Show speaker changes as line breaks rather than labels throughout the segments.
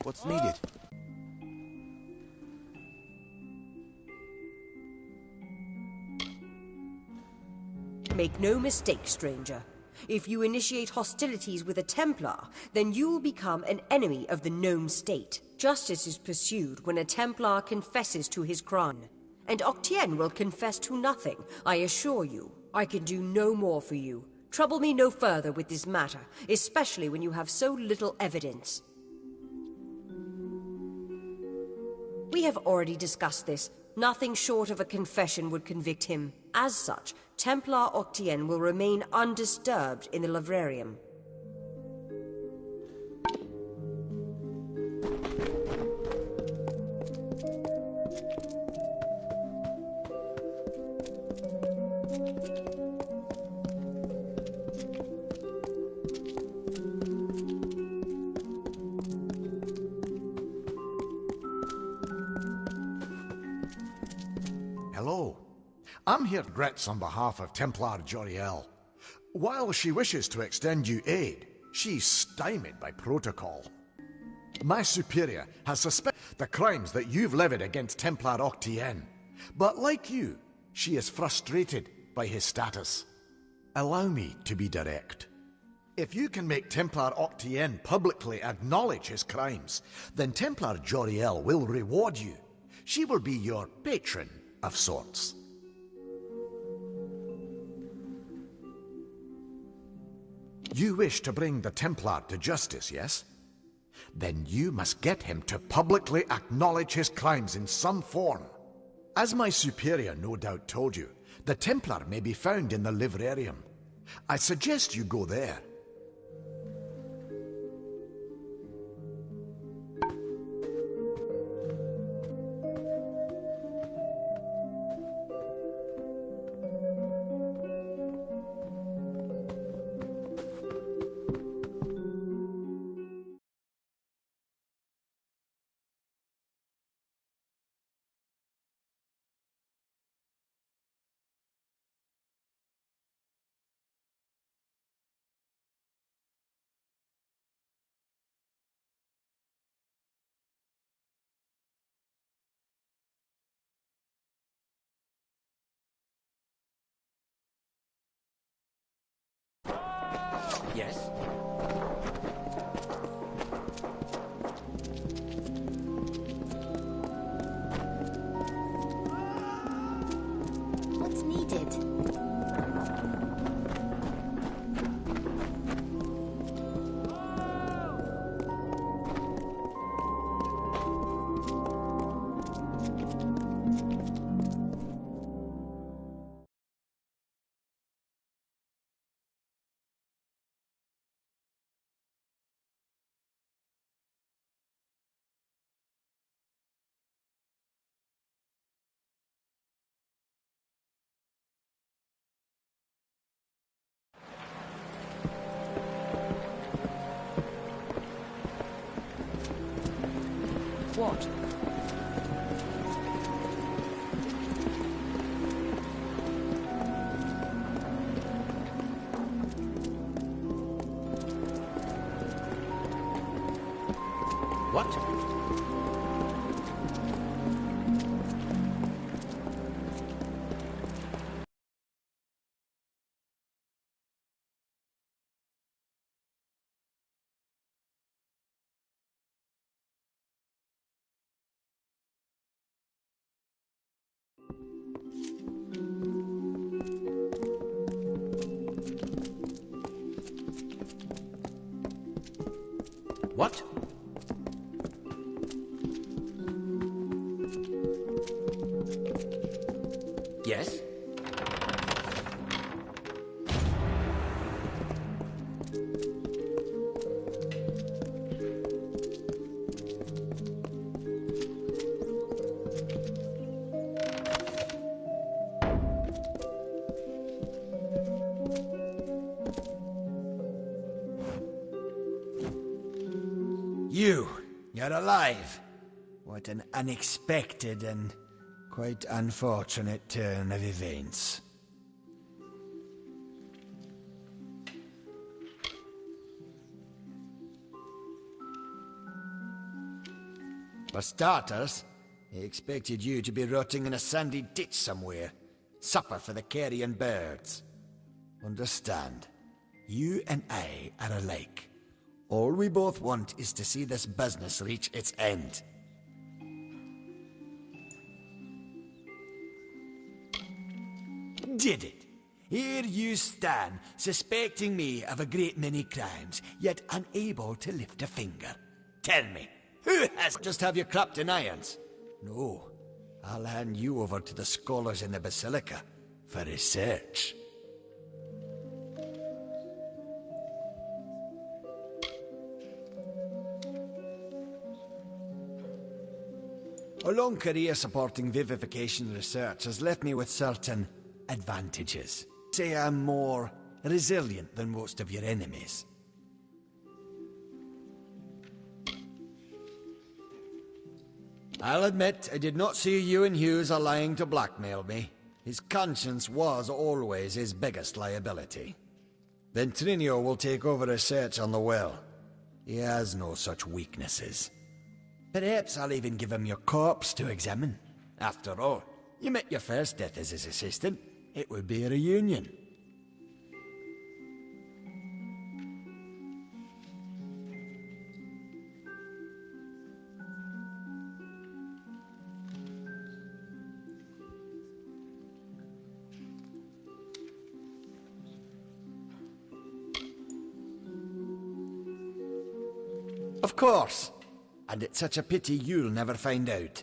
What's needed?
Make no mistake, stranger. If you initiate hostilities with a Templar, then you will become an enemy of the gnome state. Justice is pursued when a Templar confesses to his crime. And Octien will confess to nothing, I assure you. I can do no more for you. Trouble me no further with this matter, especially when you have so little evidence. We have already discussed this. Nothing short of a confession would convict him. As such, Templar Octien will remain undisturbed in the librarium.
Hello. I'm here to Gretz on behalf of Templar Joriel. While she wishes to extend you aid, she's stymied by protocol. My superior has suspected the crimes that you've levied against Templar Octien. But like you, she is frustrated by his status. Allow me to be direct. If you can make Templar Octien publicly acknowledge his crimes, then Templar Joriel will reward you. She will be your patron of sorts. You wish to bring the Templar to justice, yes? Then you must get him to publicly acknowledge his crimes in some form. As my superior no doubt told you, the Templar may be found in the librarium. I suggest you go there.
Yes?
What's needed?
What?
What? What? Yes?
You're alive. What an unexpected and quite unfortunate turn of events. For starters, I expected you to be rotting in a sandy ditch somewhere. Supper for the carrion birds. Understand, you and I are alike. All we both want is to see this business reach its end. Did it? Here you stand, suspecting me of a great many crimes, yet unable to lift a finger. Tell me, who has just have you clapped in irons? No, I'll hand you over to the scholars in the Basilica for research. A long career supporting vivification research has left me with certain advantages. Say I'm more resilient than most of your enemies. I'll admit I did not see you and Hughes are lying to blackmail me. His conscience was always his biggest liability. Ventrinio will take over research on the well. He has no such weaknesses. Perhaps I'll even give him your corpse to examine. After all, you met your first death as his assistant. It would be a reunion. Of course. And it's such a pity you'll never find out.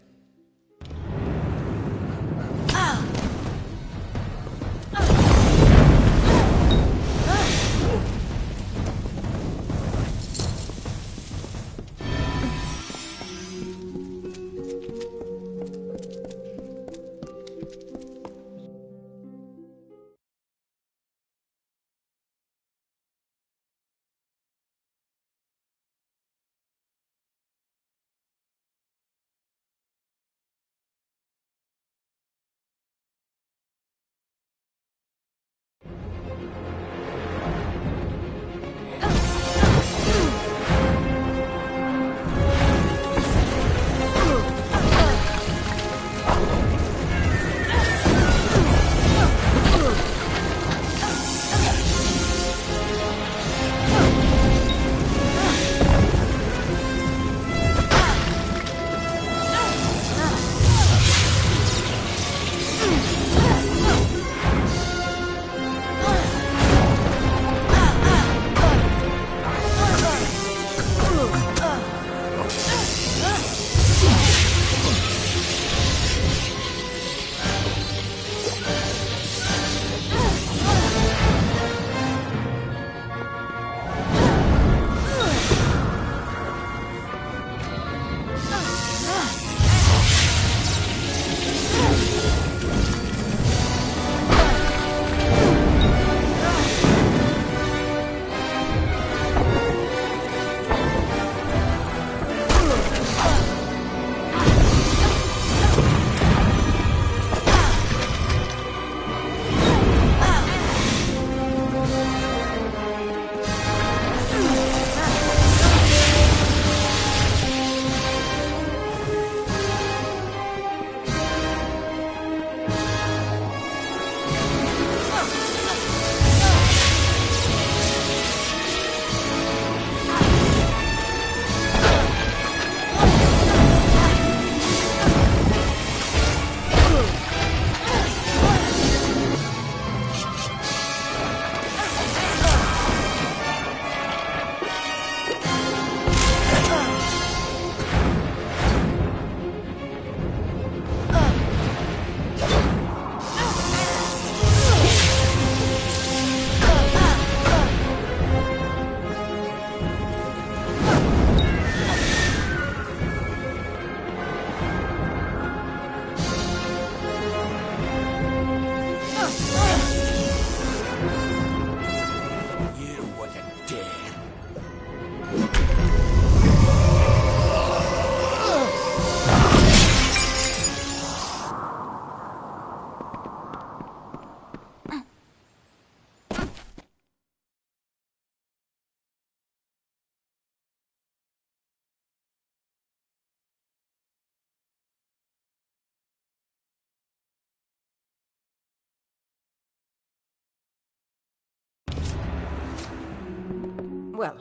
Well,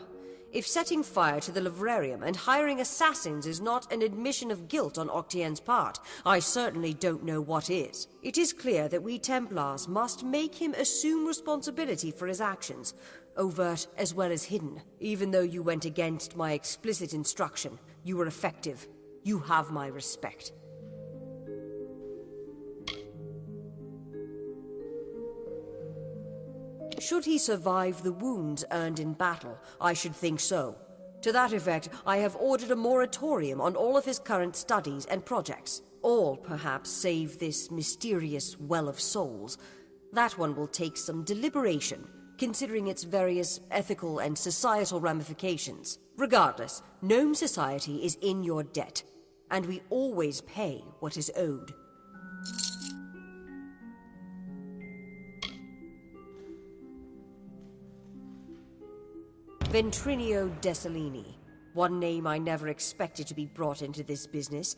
if setting fire to the livrarium and hiring assassins is not an admission of guilt on Octien's part, I certainly don't know what is. It is clear that we Templars must make him assume responsibility for his actions, overt as well as hidden. Even though you went against my explicit instruction, you were effective. You have my respect. Should he survive the wounds earned in battle, I should think so. To that effect, I have ordered a moratorium on all of his current studies and projects. All, perhaps, save this mysterious Well of Souls. That one will take some deliberation, considering its various ethical and societal ramifications. Regardless, Gnome Society is in your debt, and we always pay what is owed. Ventrinio Desalini. One name I never expected to be brought into this business.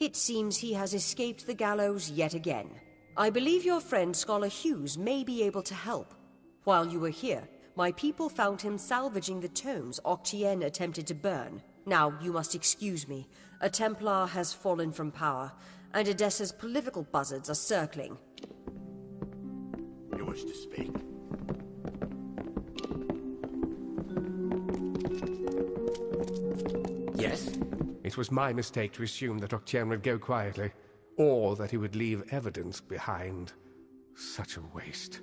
It seems he has escaped the gallows yet again. I believe your friend Scholar Hughes may be able to help. While you were here, my people found him salvaging the tomes Octien attempted to burn. Now, you must excuse me. A Templar has fallen from power, and Edessa's political buzzards are circling.
You wish to speak?
Yes?
It was my mistake to assume that Octien would go quietly, or that he would leave evidence behind. Such a waste.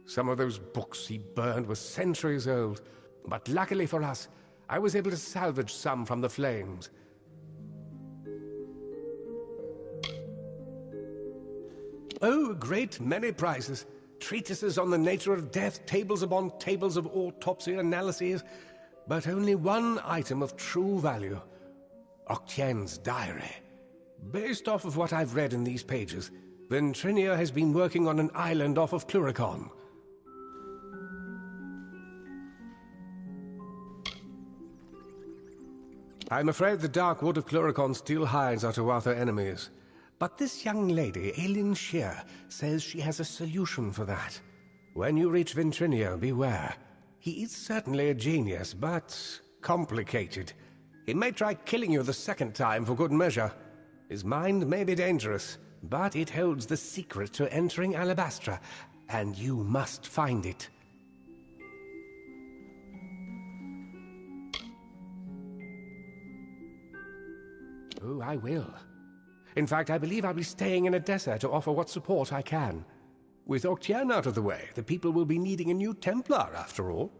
Some of those books he burned were centuries old, but luckily for us, I was able to salvage some from the flames. Oh, a great many prizes. Treatises on the nature of death, tables upon tables of autopsy analyses, but only one item of true value. Octien's diary. Based off of what I've read in these pages, Ventrinio has been working on an island off of Cluricon. I'm afraid the dark wood of Cluricon still hides our Tuatha enemies. But this young lady, Aileen Shear, says she has a solution for that. When you reach Ventrinio, beware. He is certainly a genius, but complicated. He may try killing you the second time for good measure. His mind may be dangerous, but it holds the secret to entering Alabastra, and you must find it. Oh, I will. In fact, I believe I'll be staying in Edessa to offer what support I can. With Octien out of the way, the people will be needing a new Templar, after all.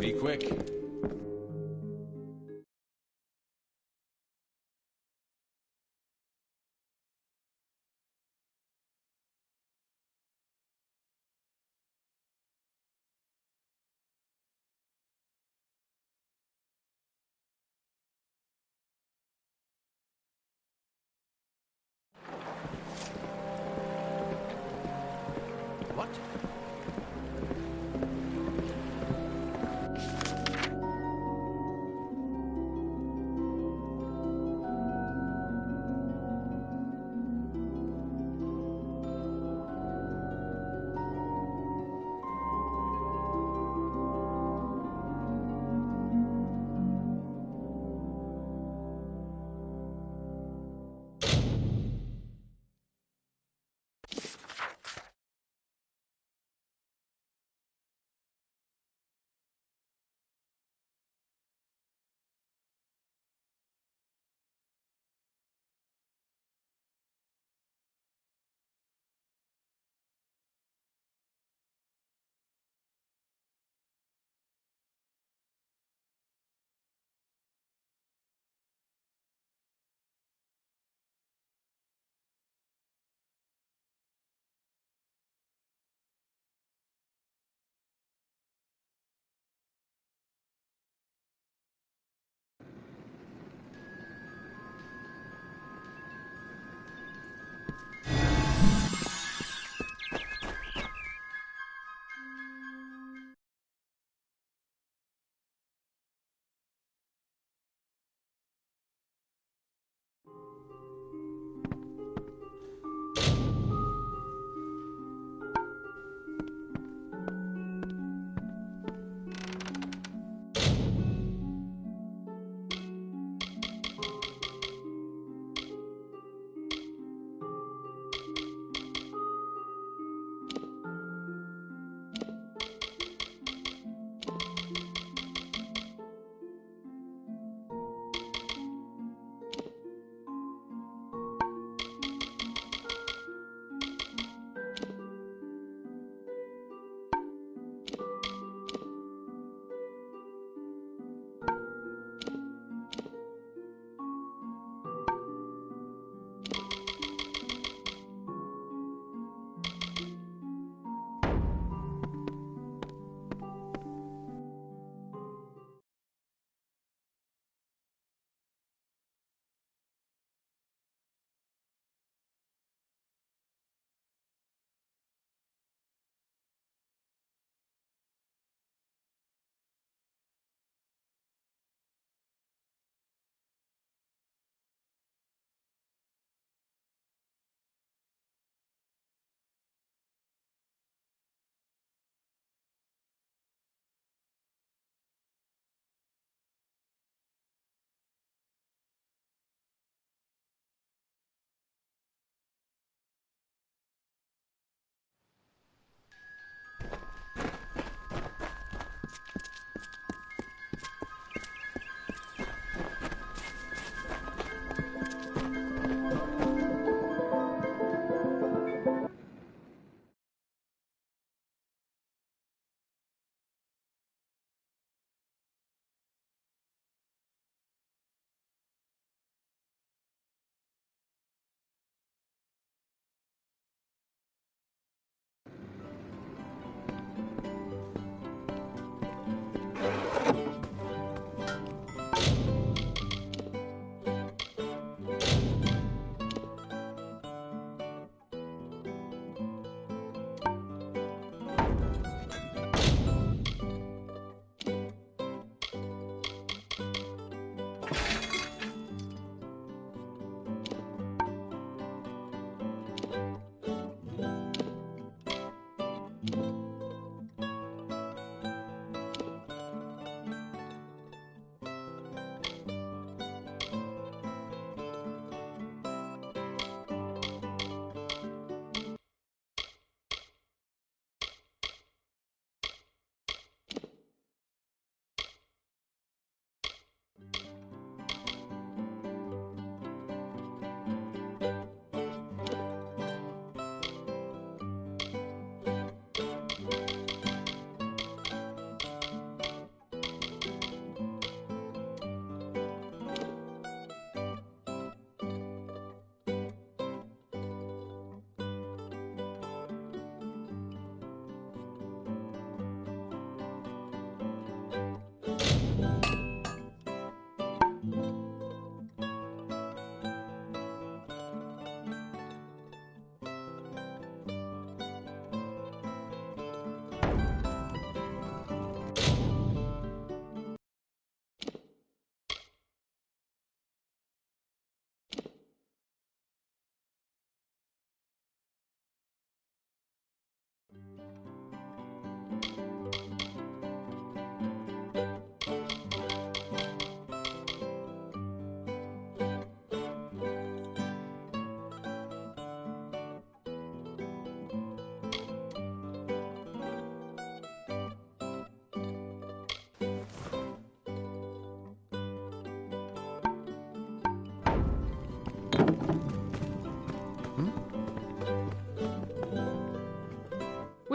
Be quick. What?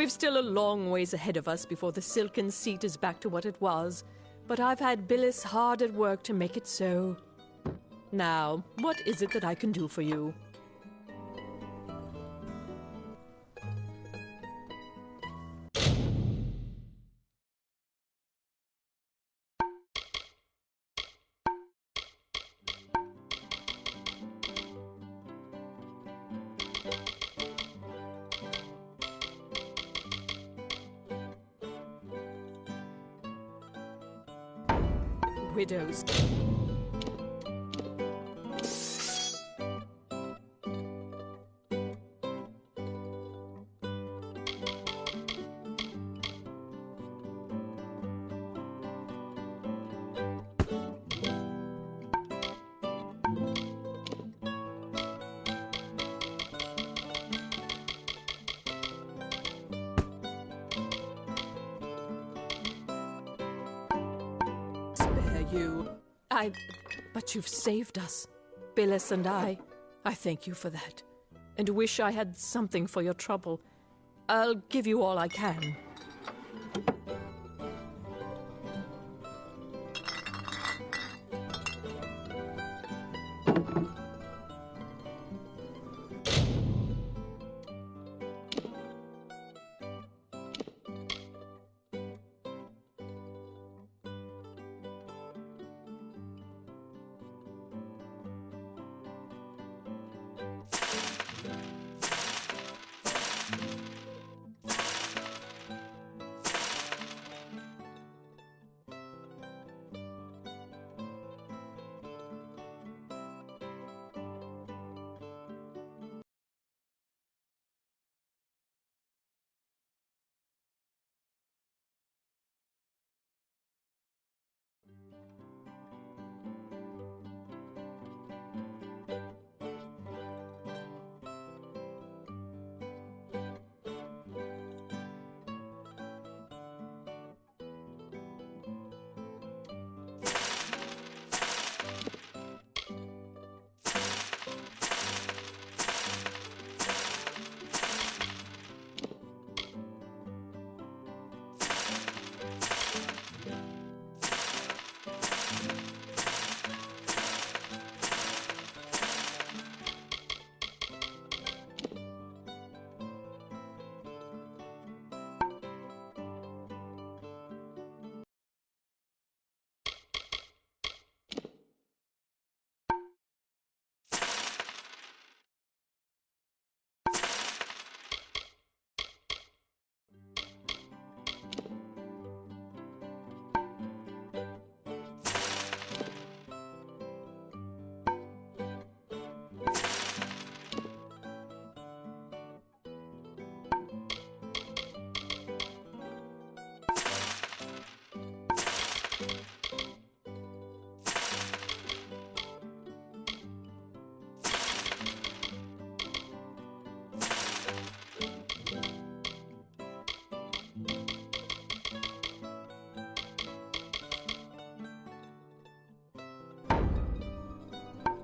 We've still a long ways ahead of us before the silken seat is back to what it was, but I've had Billis hard at work to make it so. Now, what is it that I can do for you? Widows. Spare you. But you've saved us, Billis and I. I thank you for that, and wish I had something for your trouble. I'll give you all I can.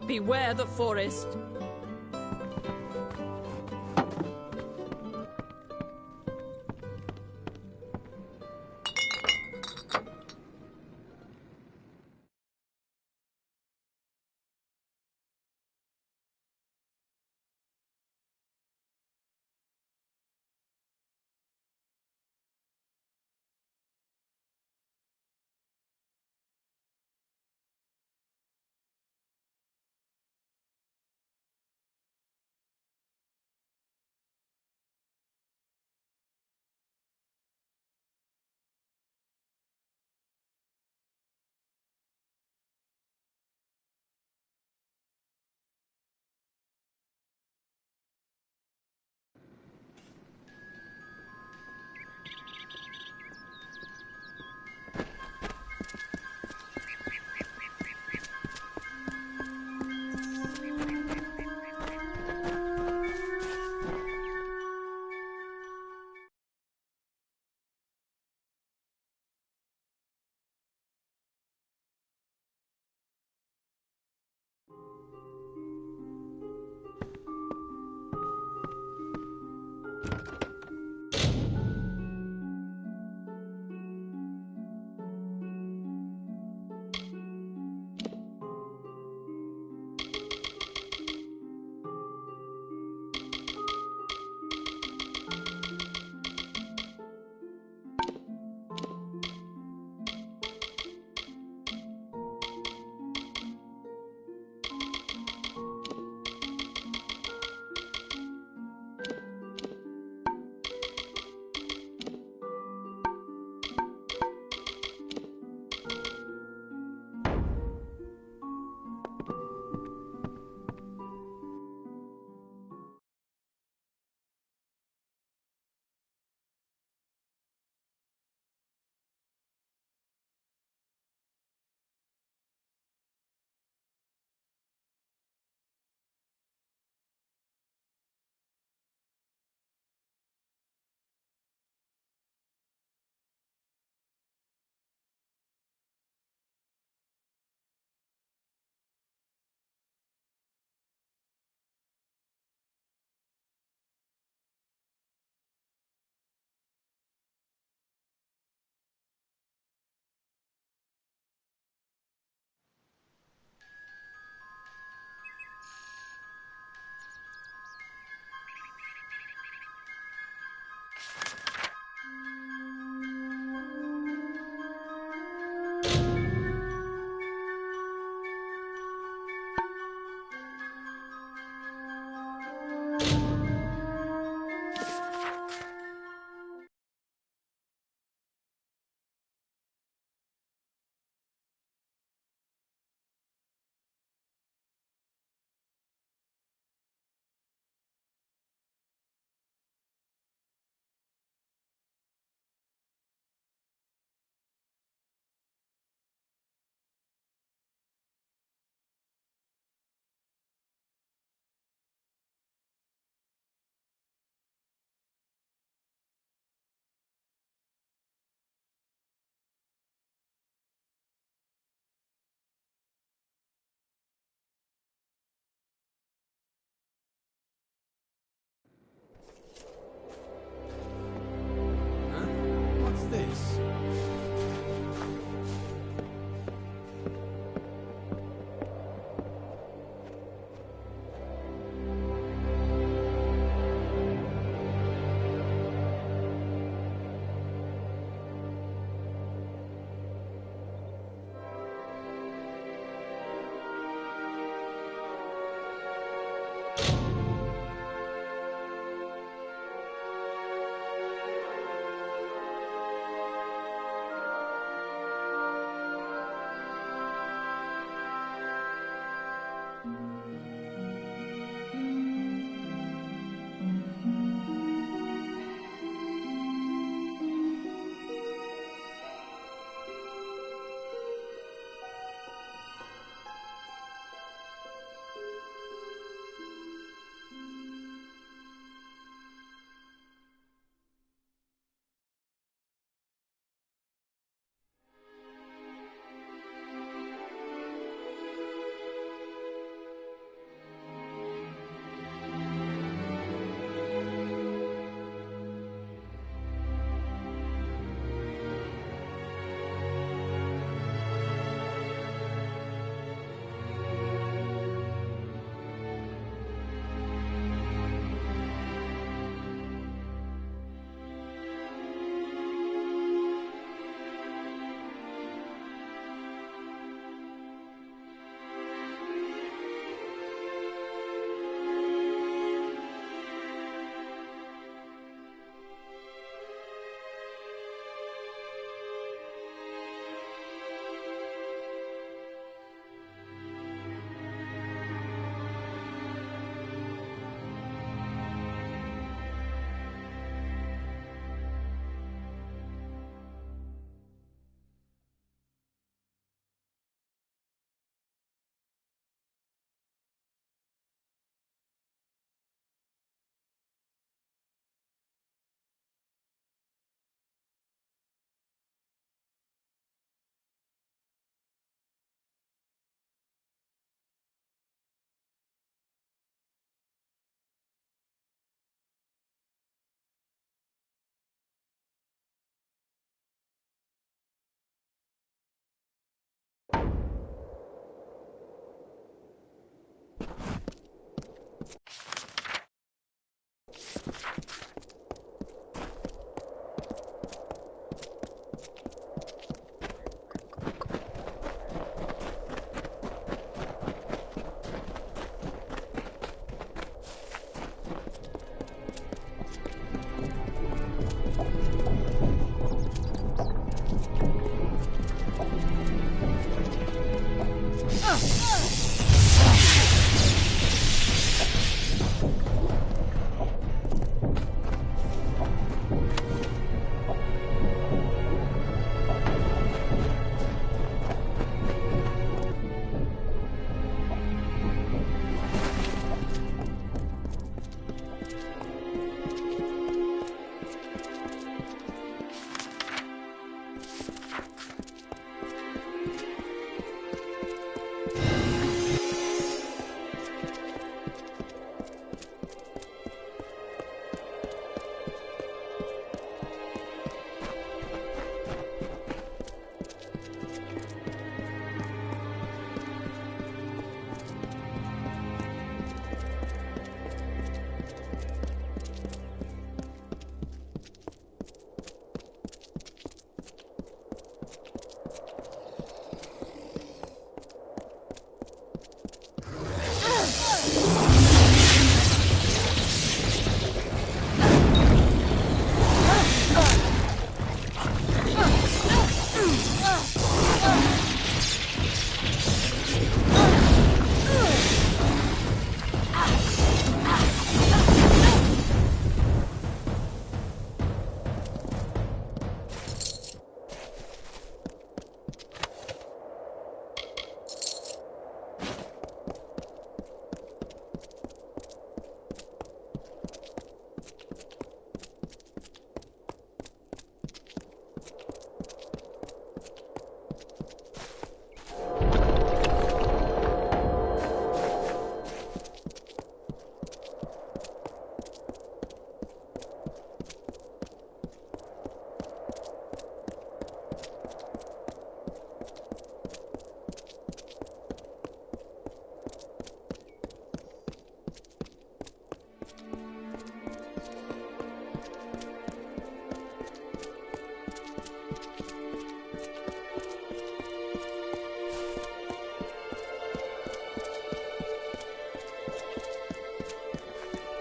Beware the forest.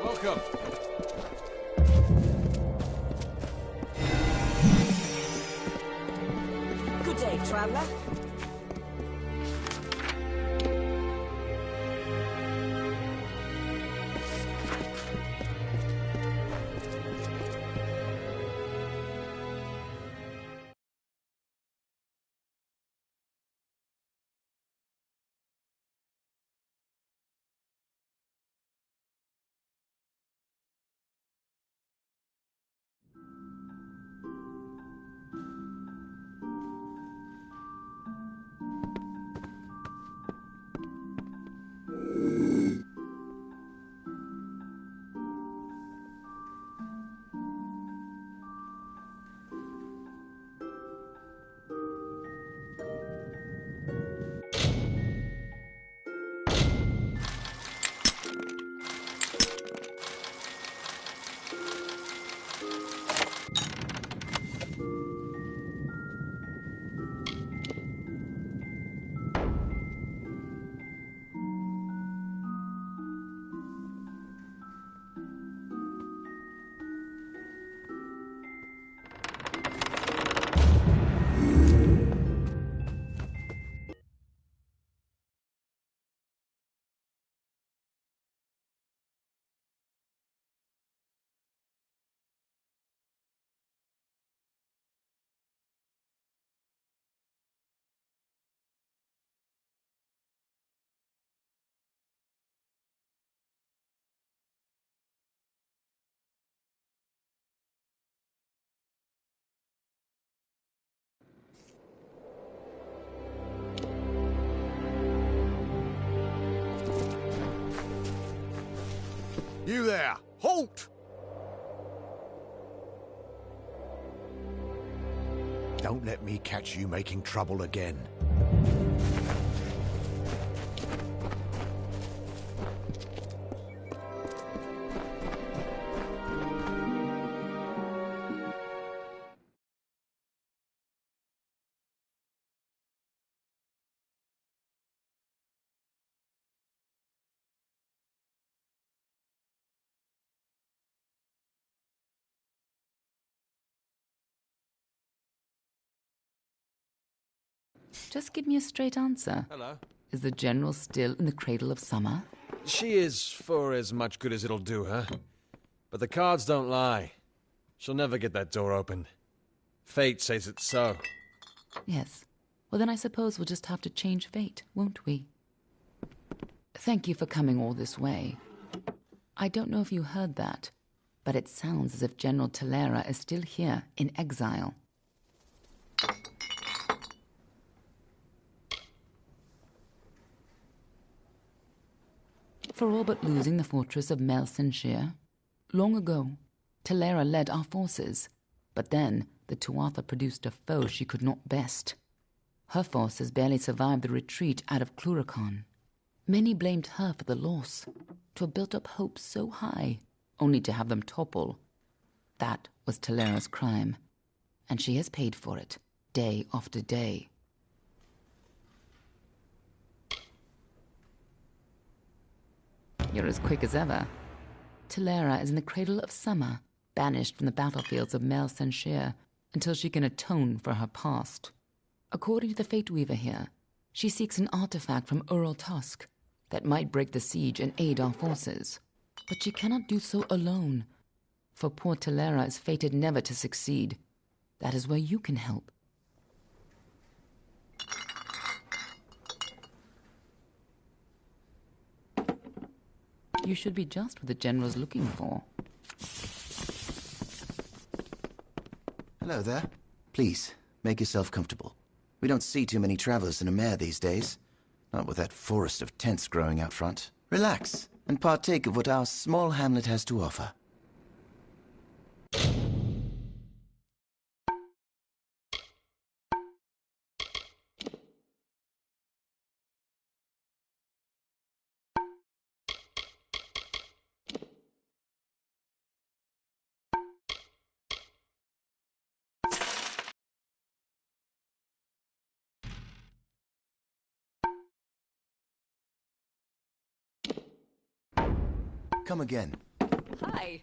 Welcome.
Good day, traveler.
You there! Halt! Don't let me catch you making trouble again.
Just give me a straight answer.
Hello.
Is the General still in the cradle of summer?
She is for as much good as it'll do her. But the cards don't lie. She'll never get that door open. Fate says it's so.
Yes. Well, then I suppose we'll just have to change fate, won't we? Thank you for coming all this way. I don't know if you heard that, but it sounds as if General Talera is still here, in exile. For all but losing the fortress of Melsenshire. Long ago, Talera led our forces, but then the Tuatha produced a foe she could not best. Her forces barely survived the retreat out of Cluracan. Many blamed her for the loss, to have built up hopes so high, only to have them topple. That was Talera's crime, and she has paid for it, day after day. You're as quick as ever. Talera is in the cradle of summer, banished from the battlefields of Melsenshire until she can atone for her past. According to the Fate Weaver here, she seeks an artifact from Ural Tusk that might break the siege and aid our forces. But she cannot do so alone, for poor Talera is fated never to succeed. That is where you can help. You should be just what the General's looking for.
Hello there. Please, make yourself comfortable. We don't see too many travelers in a mare these days. Not with that forest of tents growing out front. Relax, and partake of what our small hamlet has to offer. Come again.
Hi.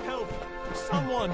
Help! Someone!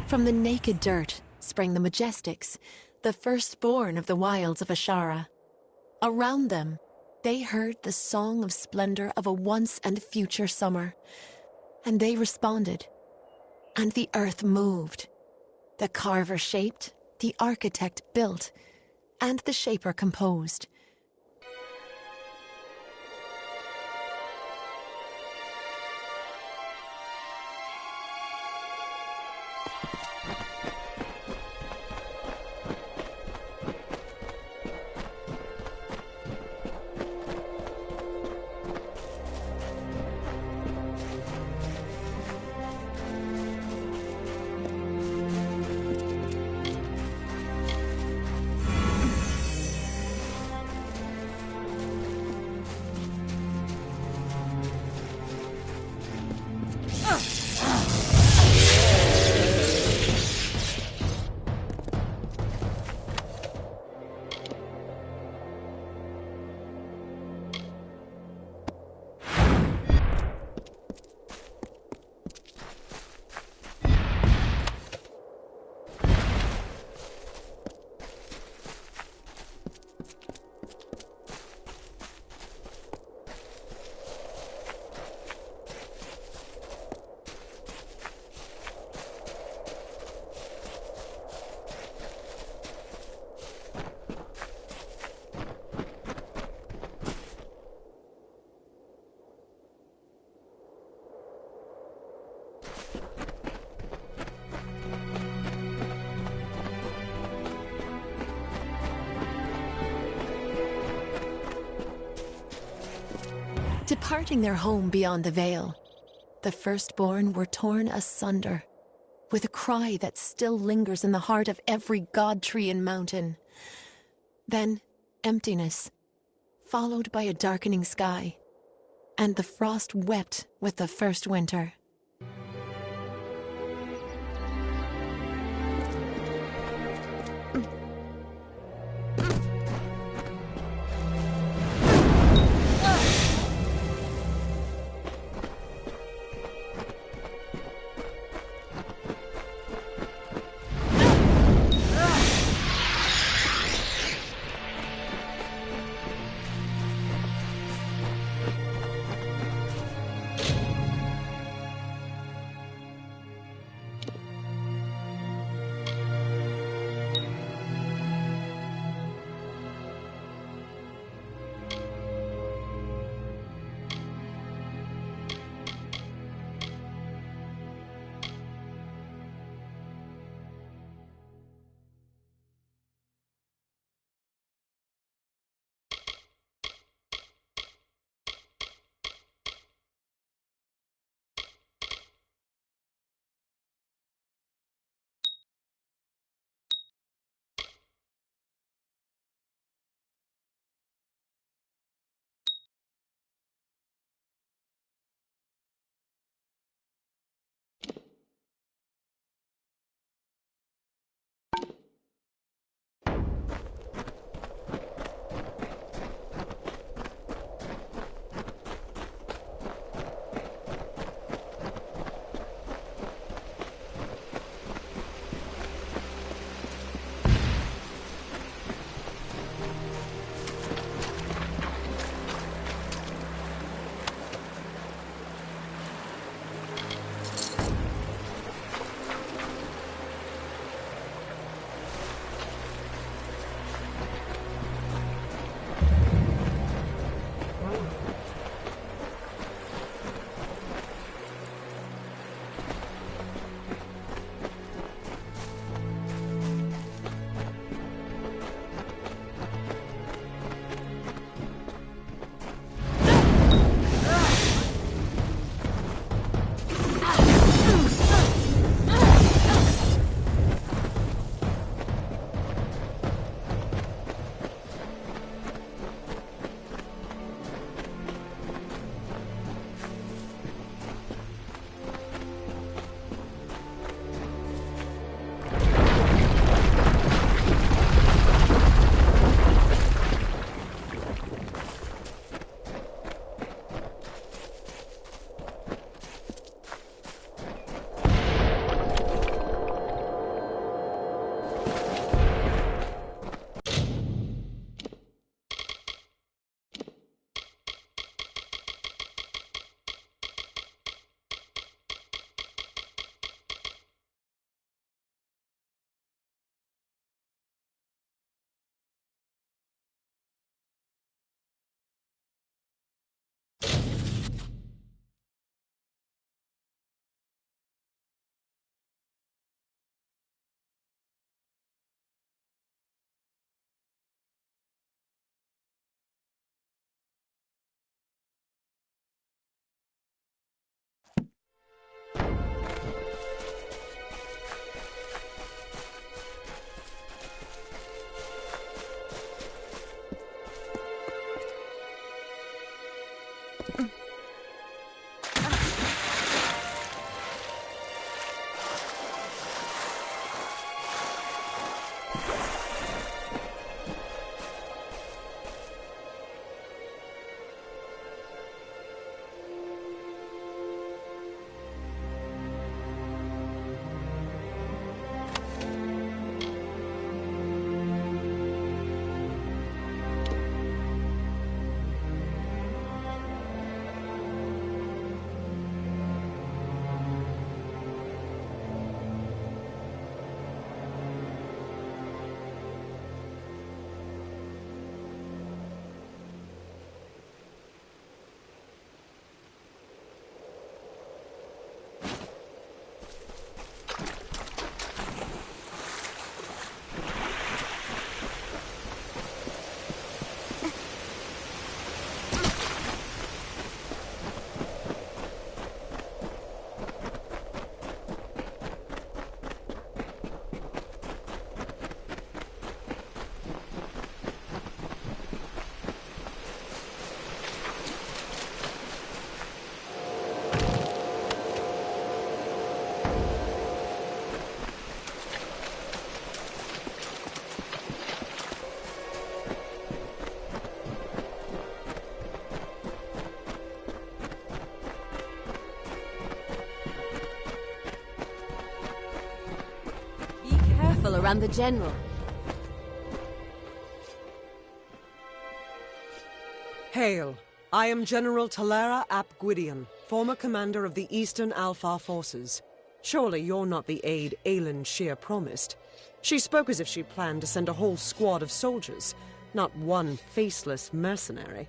From the naked dirt sprang the Majestics, the firstborn of the wilds of Ashara. Around them, they heard the song of splendor of a once and future summer. And they responded. And the earth moved. The carver shaped, the architect built, and the shaper composed. Departing their home beyond the veil, the firstborn were torn asunder, with a cry that still lingers in the heart of every god tree and mountain. Then emptiness, followed by a darkening sky, and the frost wept with the first winter. Around the general.
Hail. I am General Talera ap Gwydion, former commander of the Eastern Alfar forces. Surely you're not the aide Aelin Shear promised. She spoke as if she planned to send a whole squad of soldiers, not one faceless mercenary.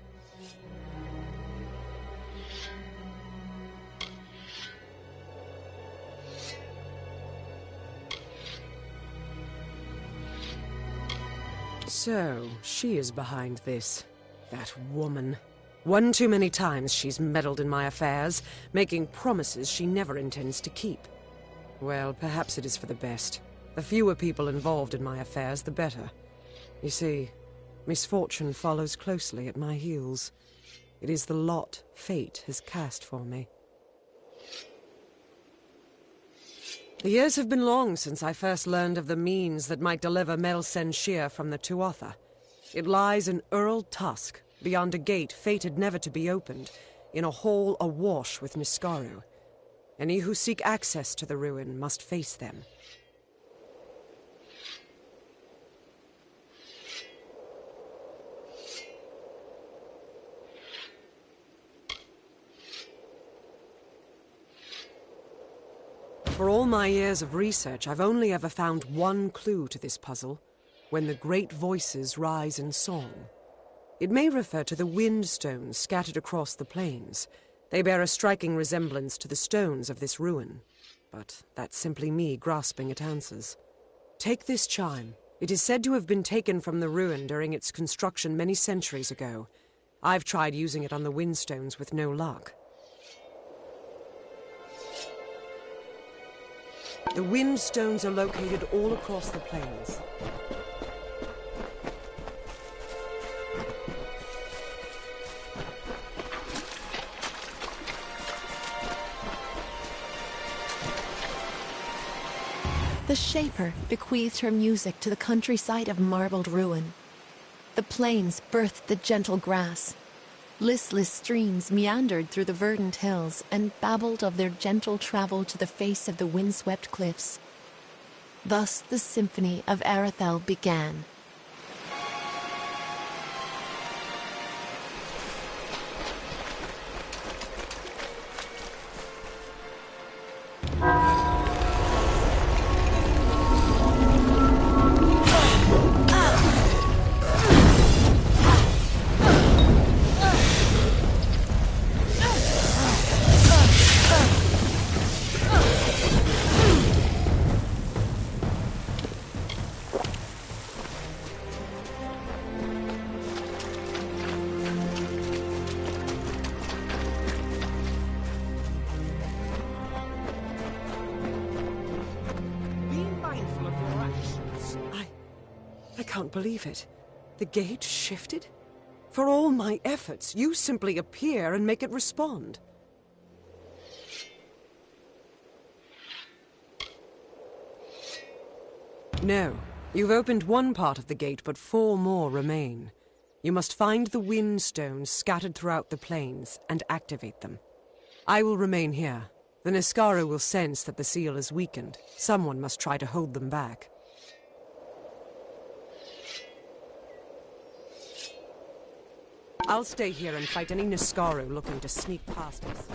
So, she is behind this. That woman. One too many times she's meddled in my affairs, making promises she never intends to keep. Well, perhaps it is for the best. The fewer people involved in my affairs, the better. You see, misfortune follows closely at my heels. It is the lot fate has cast for me. The years have been long since I first learned of the means that might deliver Melsen Shear from the Tuatha. It lies in Earl Tusk, beyond a gate fated never to be opened, in a hall awash with Niskaru. Any who seek access to the ruin must face them. For all my years of research, I've only ever found one clue to this puzzle: when the great voices rise in song. It may refer to the wind stones scattered across the plains. They bear a striking resemblance to the stones of this ruin. But that's simply me grasping at answers. Take this chime. It is said to have been taken from the ruin during its construction many centuries ago. I've tried using it on the wind stones with no luck. The wind stones are located all across the plains.
The Shaper bequeathed her music to the countryside of marbled ruin. The plains birthed the gentle grass. Listless streams meandered through the verdant hills and babbled of their gentle travel to the face of the windswept cliffs. Thus the symphony of Arethel began.
I can't believe it. The gate shifted? For all my efforts, you simply appear and make it respond. No. You've opened one part of the gate, but 4 more remain. You must find the wind stones scattered throughout the plains and activate them. I will remain here. The Niskaru will sense that the seal is weakened. Someone must try to hold them back. I'll stay here and fight any Niskaru looking to sneak past us.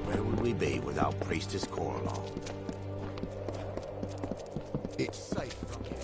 Where would we be without Priestess Coralon?
It's safe from here.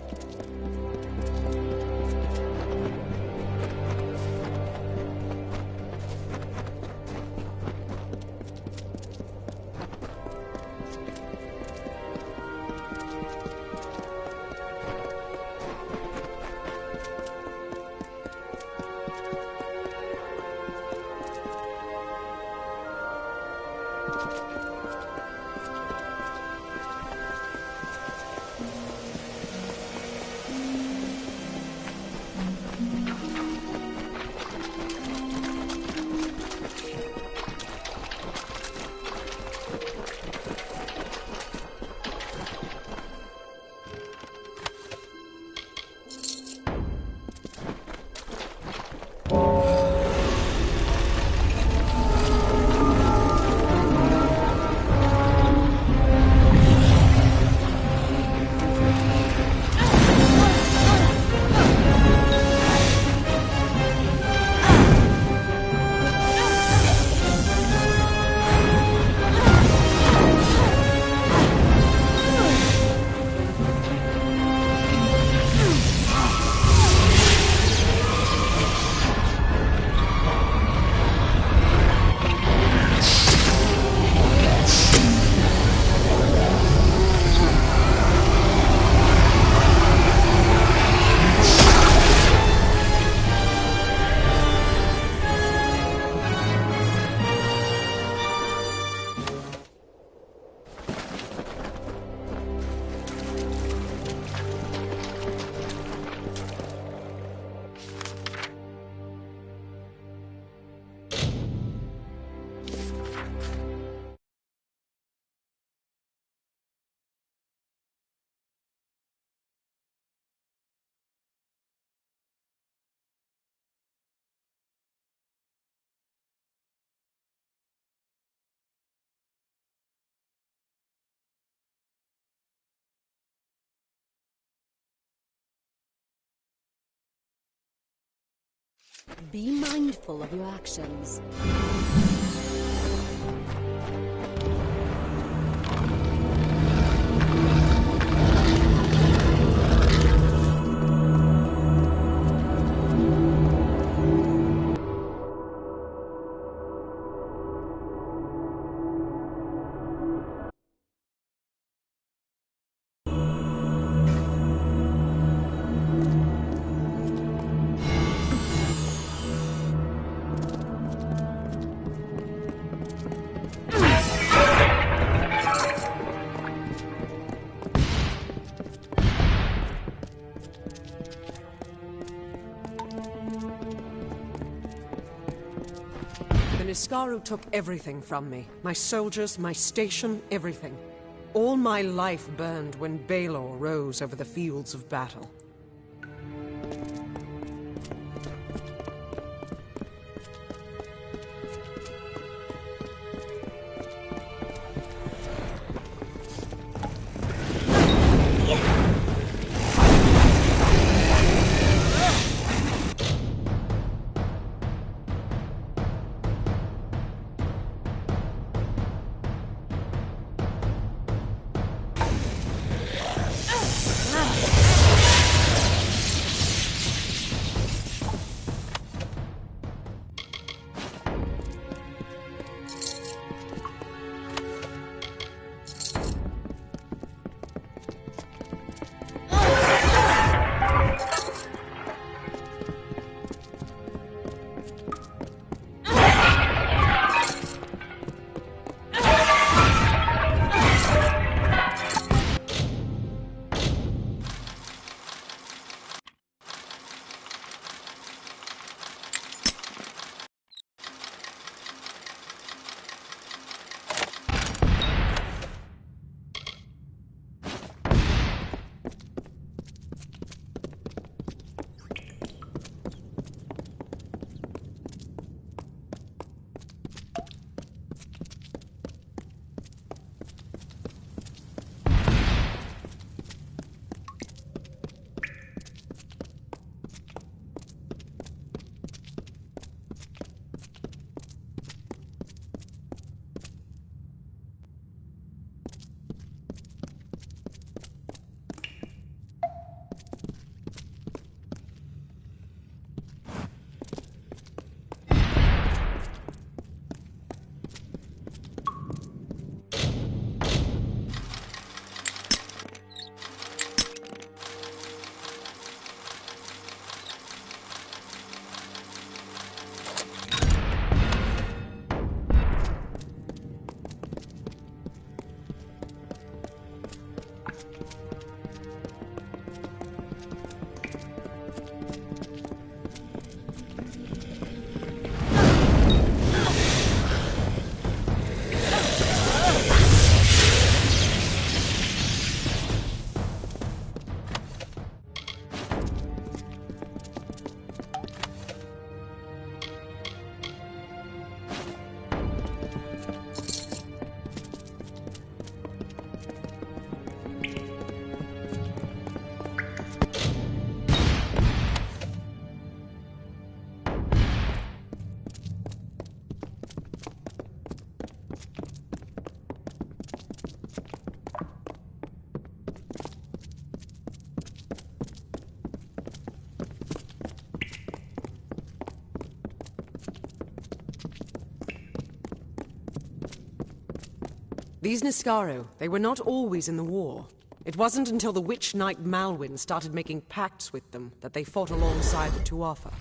Be mindful of your actions.
The Niskaru took everything from me. My soldiers, my station, everything. All my life burned when Baelor rose over the fields of battle. These Niskaro, they were not always in the war. It wasn't until the witch knight Malwyn started making pacts with them that they fought alongside the Tuatha.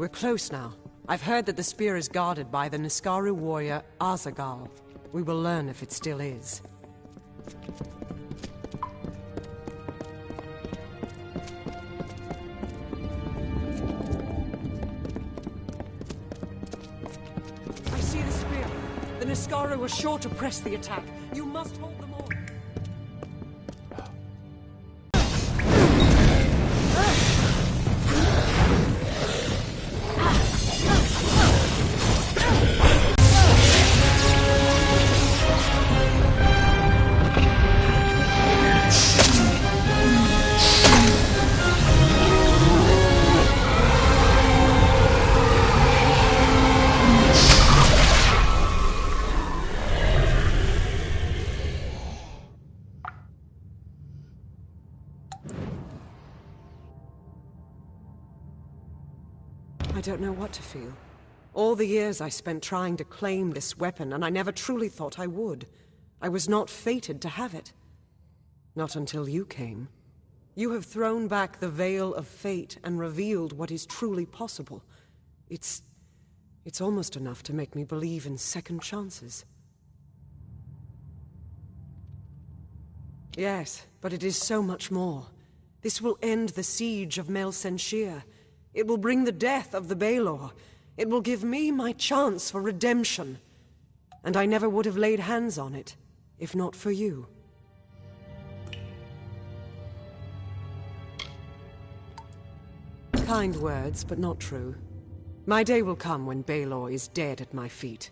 We're close now. I've heard that the spear is guarded by the Niskaru warrior Azagal. We will learn if it still is. I see the spear. The Niskaru were sure to press the attack. You must hold them off. I don't know what to feel. All the years I spent trying to claim this weapon, and I never truly thought I would. I was not fated to have it. Not until you came. You have thrown back the veil of fate and revealed what is truly possible. It's almost enough to make me believe in second chances. Yes, but it is so much more. This will end the siege of Melsenshir. It will bring the death of the Baelor. It will give me my chance for redemption. And I never would have laid hands on it, if not for you. Kind words, but not true. My day will come when Baelor is dead at my feet,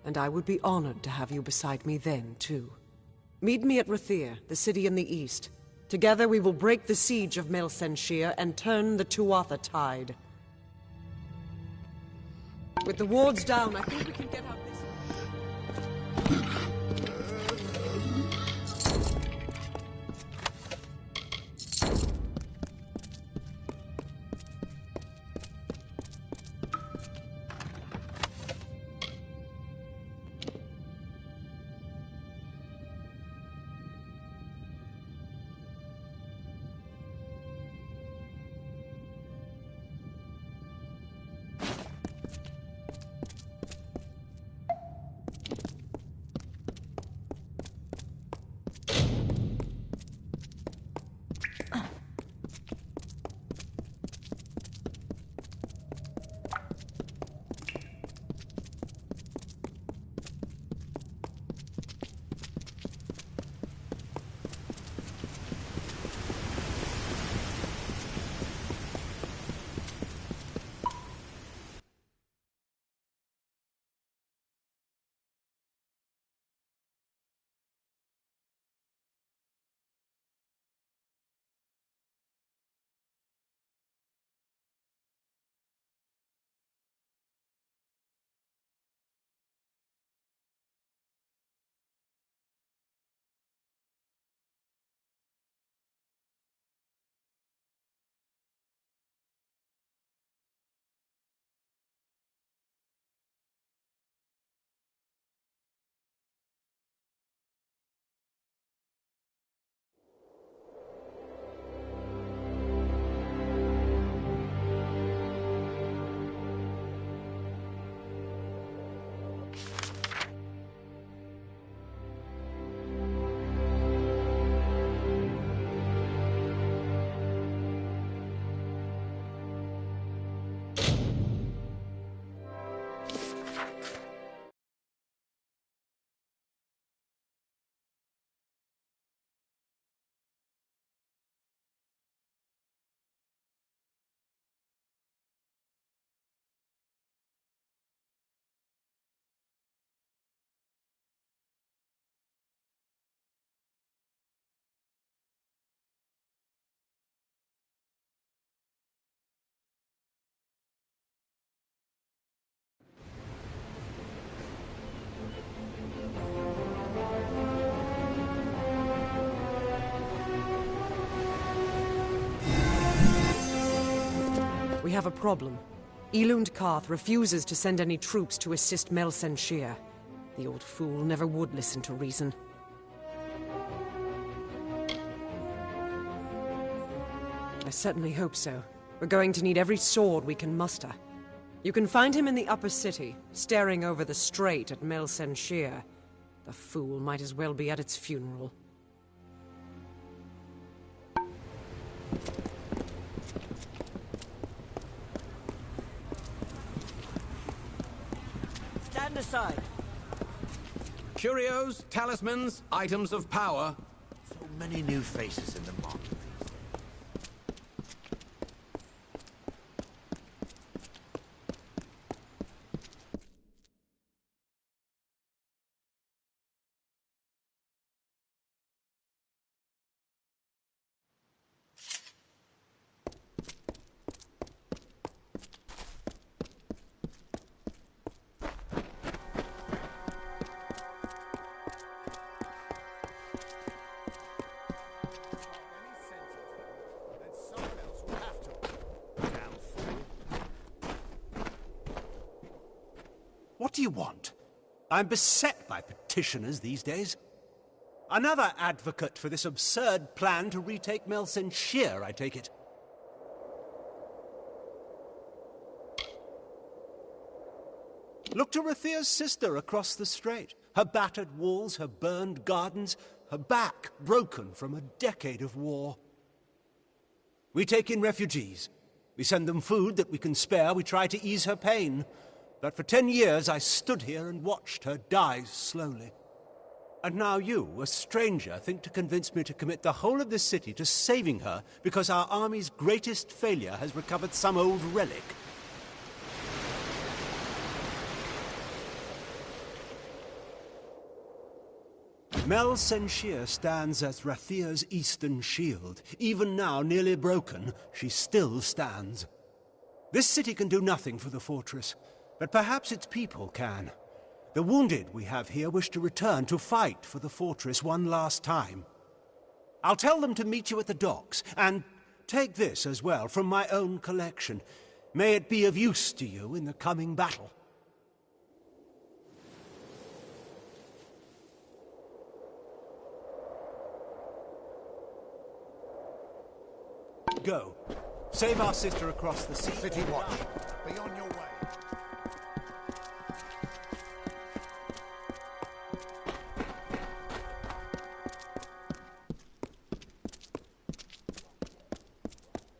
and I would be honored to have you beside me then, too. Meet me at Rathir, the city in the east. Together we will break the siege of Melsenshir and turn the Tuatha tide. With the wards down, I think we can get out this way. We have a problem. Elund Karth refuses to send any troops to assist Melsenshir. The old fool never would listen to reason. I certainly hope so. We're going to need every sword we can muster. You can find him in the upper city, staring over the strait at Melsenshire. The fool might as well be at its funeral.
Stand aside.
Curios, talismans, items of power.
So many new faces in the market.
What do you want? I'm beset by petitioners these days. Another advocate for this absurd plan to retake Melsenshire, I take it. Look to Rathia's sister across the strait. Her battered walls, her burned gardens, her back broken from a decade of war. We take in refugees. We send them food that we can spare. We try to ease her pain. But for 10 years I stood here and watched her die slowly. And now you, a stranger, think to convince me to commit the whole of this city to saving her because our army's greatest failure has recovered some old relic. Melsenshire stands as Rathia's eastern shield. Even now, nearly broken, she still stands. This city can do nothing for the fortress, but perhaps its people can. The wounded we have here wish to return to fight for the fortress one last time. I'll tell them to meet you at the docks, and take this as well from my own collection. May it be of use to you in the coming battle. Go. Save our sister across the sea.
City watch. Be on your way.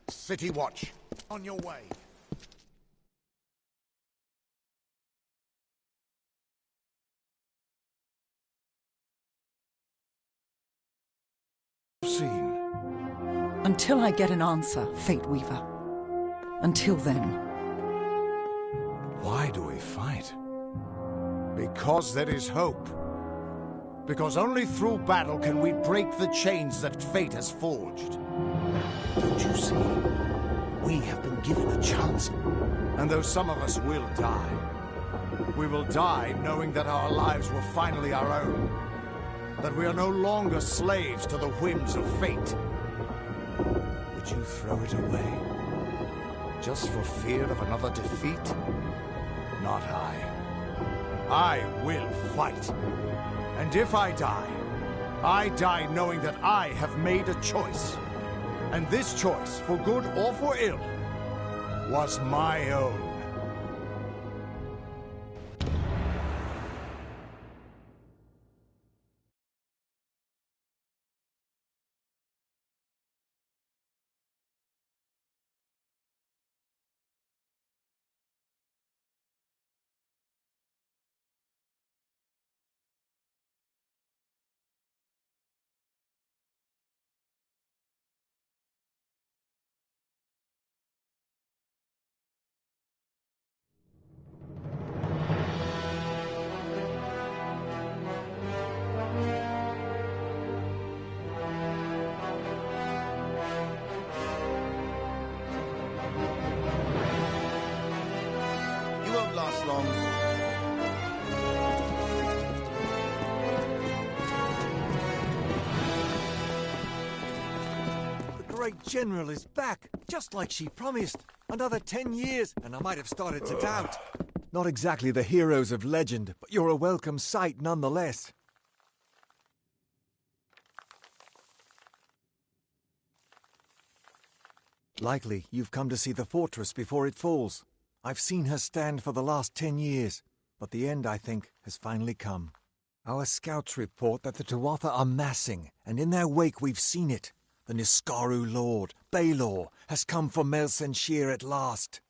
City watch. On your way.
Seen. Until I get an answer, Fate Weaver. Until then.
Why do we fight? Because there is hope. Because only through battle can we break the chains that fate has forged.
Don't you see? We have been given a chance.
And though some of us will die, we will die knowing that our lives were finally our own. That we are no longer slaves to the whims of fate. Would you throw it away? Just for fear of another defeat? Not I. I will fight. And if I die knowing that I have made a choice. And this choice, for good or for ill, was my own.
Last long.
The great general is back, just like she promised. Another 10 years, and I might have started to doubt. Not exactly the heroes of legend, but you're a welcome sight nonetheless. Likely you've come to see the fortress before it falls. I've seen her stand for the last 10 years, but the end, I think, has finally come. Our scouts report that the Tuatha are massing, and in their wake we've seen it. The Niskaru Lord, Baelor, has come for Melsenshir at last.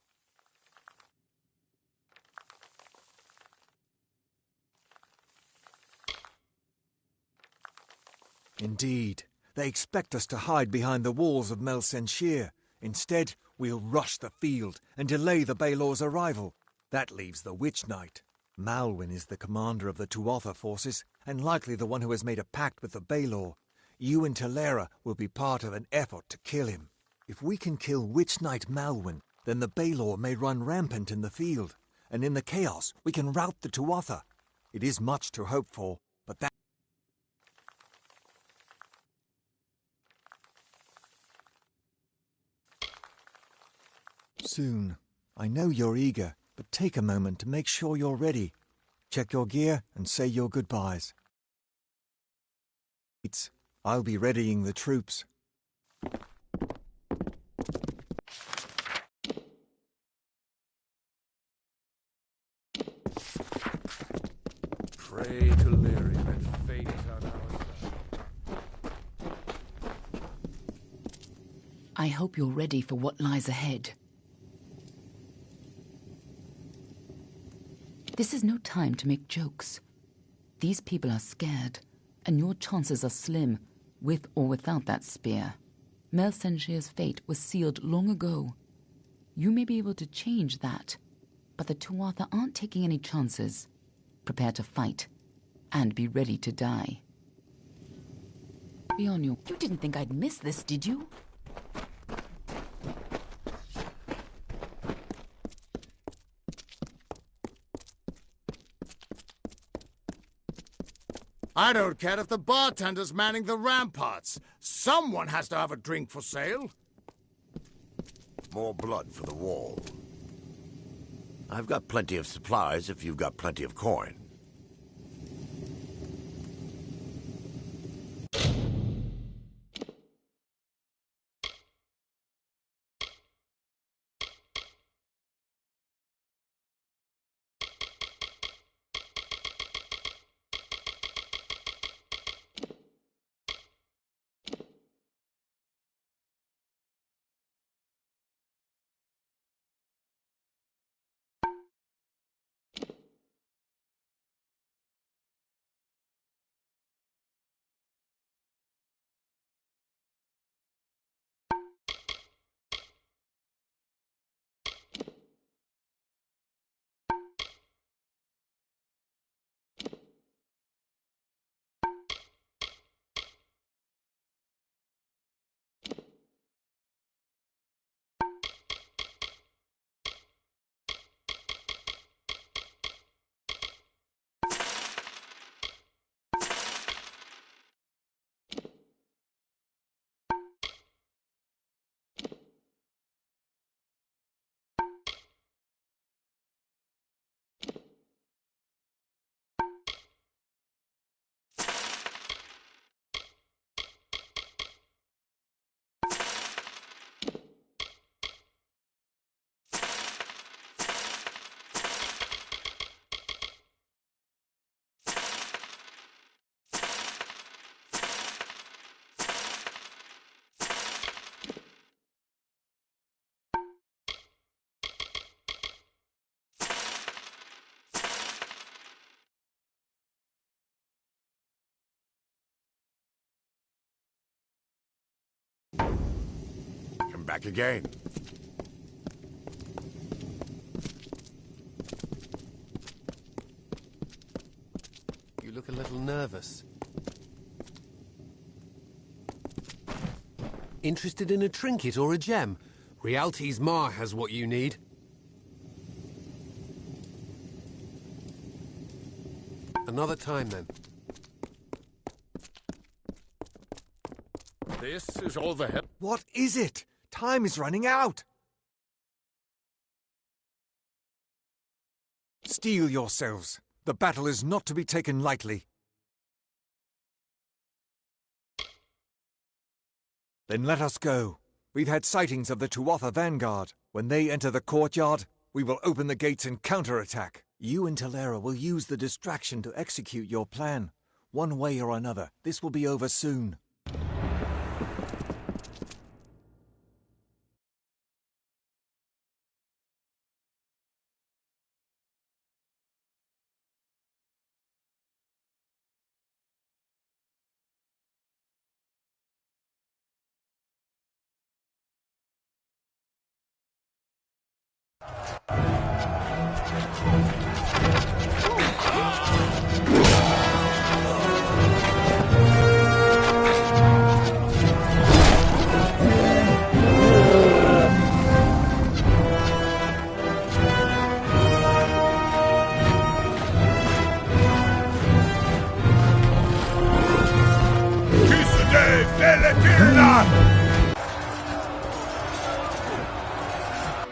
Indeed, they expect us to hide behind the walls of Melsenshir. Instead, we'll rush the field and delay the Baelor's arrival. That leaves the Witch Knight. Malwyn is the commander of the Tuatha forces, and likely the one who has made a pact with the Baelor. You and Talera will be part of an effort to kill him. If we can kill Witch Knight Malwyn, then the Baelor may run rampant in the field, and in the chaos we can rout the Tuatha. It is much to hope for, but that... Soon. I know you're eager, but take a moment to make sure you're ready. Check your gear and say your goodbyes. I'll be readying the troops.
Pray to Lyria that fate is on our side.
I hope you're ready for what lies ahead. This is no time to make jokes. These people are scared, and your chances are slim, with or without that spear. Melsenshir's fate was sealed long ago. You may be able to change that, but the Tuatha aren't taking any chances. Prepare to fight, and be ready to die. Be on your... You didn't think I'd miss this, did you?
I don't care if the bartender's manning the ramparts. Someone has to have a drink for sale.
More blood for the wall. I've got plenty of supplies if you've got plenty of coin. Come back again.
You look a little nervous. Interested in a trinket or a gem? Rialti's Ma has what you need. Another time, then.
This is all the help.
What is it? Time is running out. Steel yourselves. The battle is not to be taken lightly. Then let us go. We've had sightings of the Tuatha vanguard. When they enter the courtyard, We will open the gates and counterattack. You and Talera will use the distraction to execute your plan. One way or another, this will be over soon.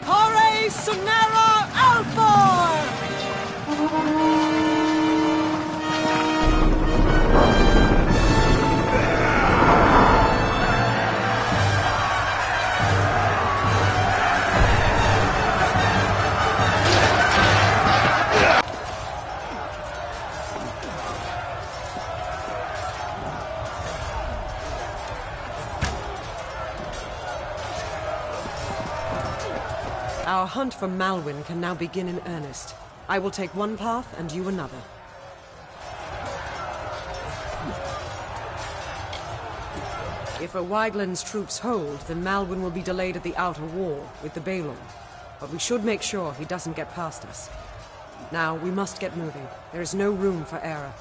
Hore Sunera Alfor!
Our hunt for Malwyn can now begin in earnest. I will take one path and you another. If Wygland's troops hold, then Malwyn will be delayed at the outer wall with the Balor. But we should make sure he doesn't get past us. Now, we must get moving. There is no room for error.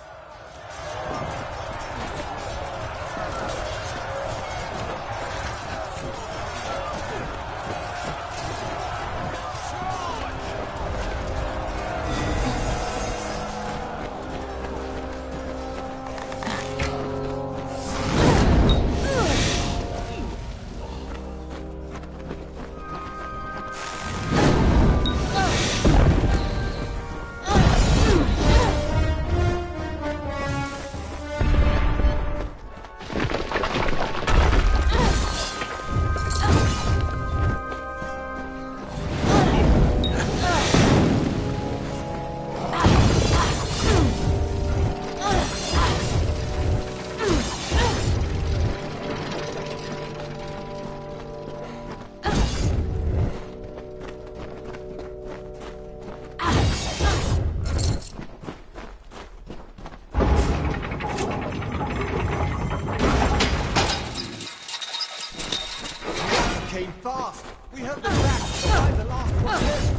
Came fast. We held them back to find the last one left.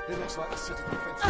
It looks like the city defense.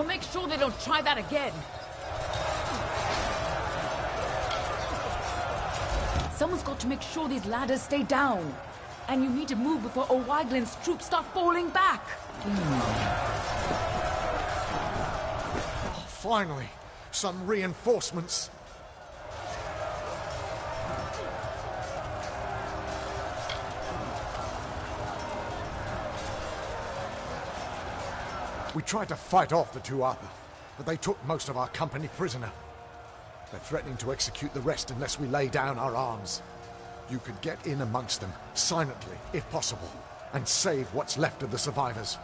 I'll make sure they don't try that again. Someone's got to make sure these ladders stay down. And you need to move before O'Wyglin's troops start falling back.
Oh, finally, some reinforcements. We tried to fight off the Tuatha, but they took most of our company prisoner. They're threatening to execute the rest unless we lay down our arms. You could get in amongst them, silently, if possible, and save what's left of the survivors.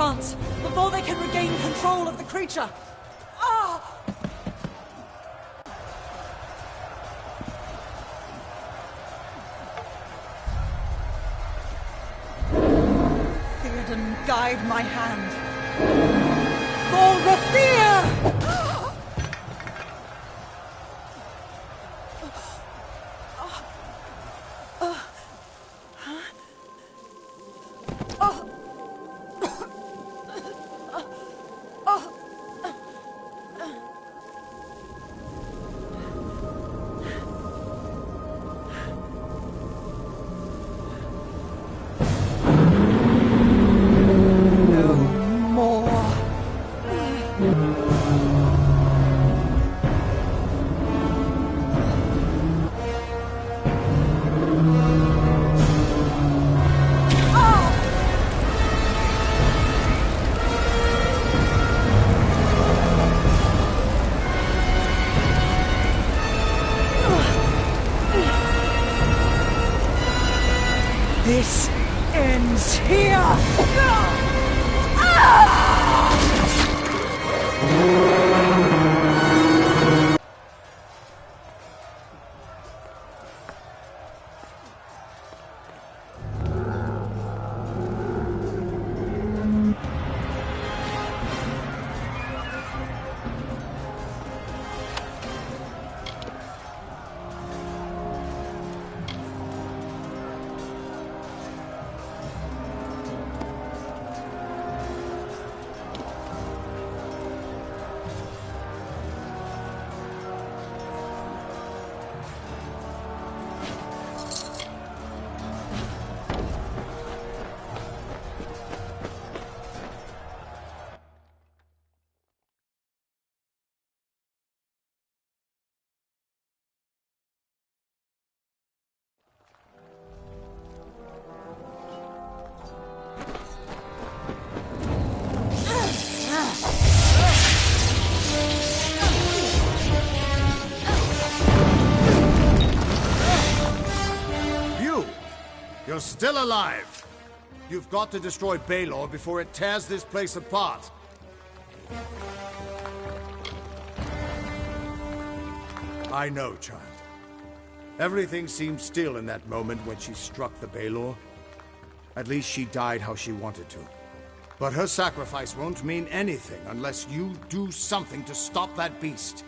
chance before they can regain control of the creature. Theoden, guide my hand. For Rathir! This ends here!
You're still alive. You've got to destroy Baelor before it tears this place apart. I know, child. Everything seemed still in that moment when she struck the Baelor. At least she died how she wanted to. But her sacrifice won't mean anything unless you do something to stop that beast.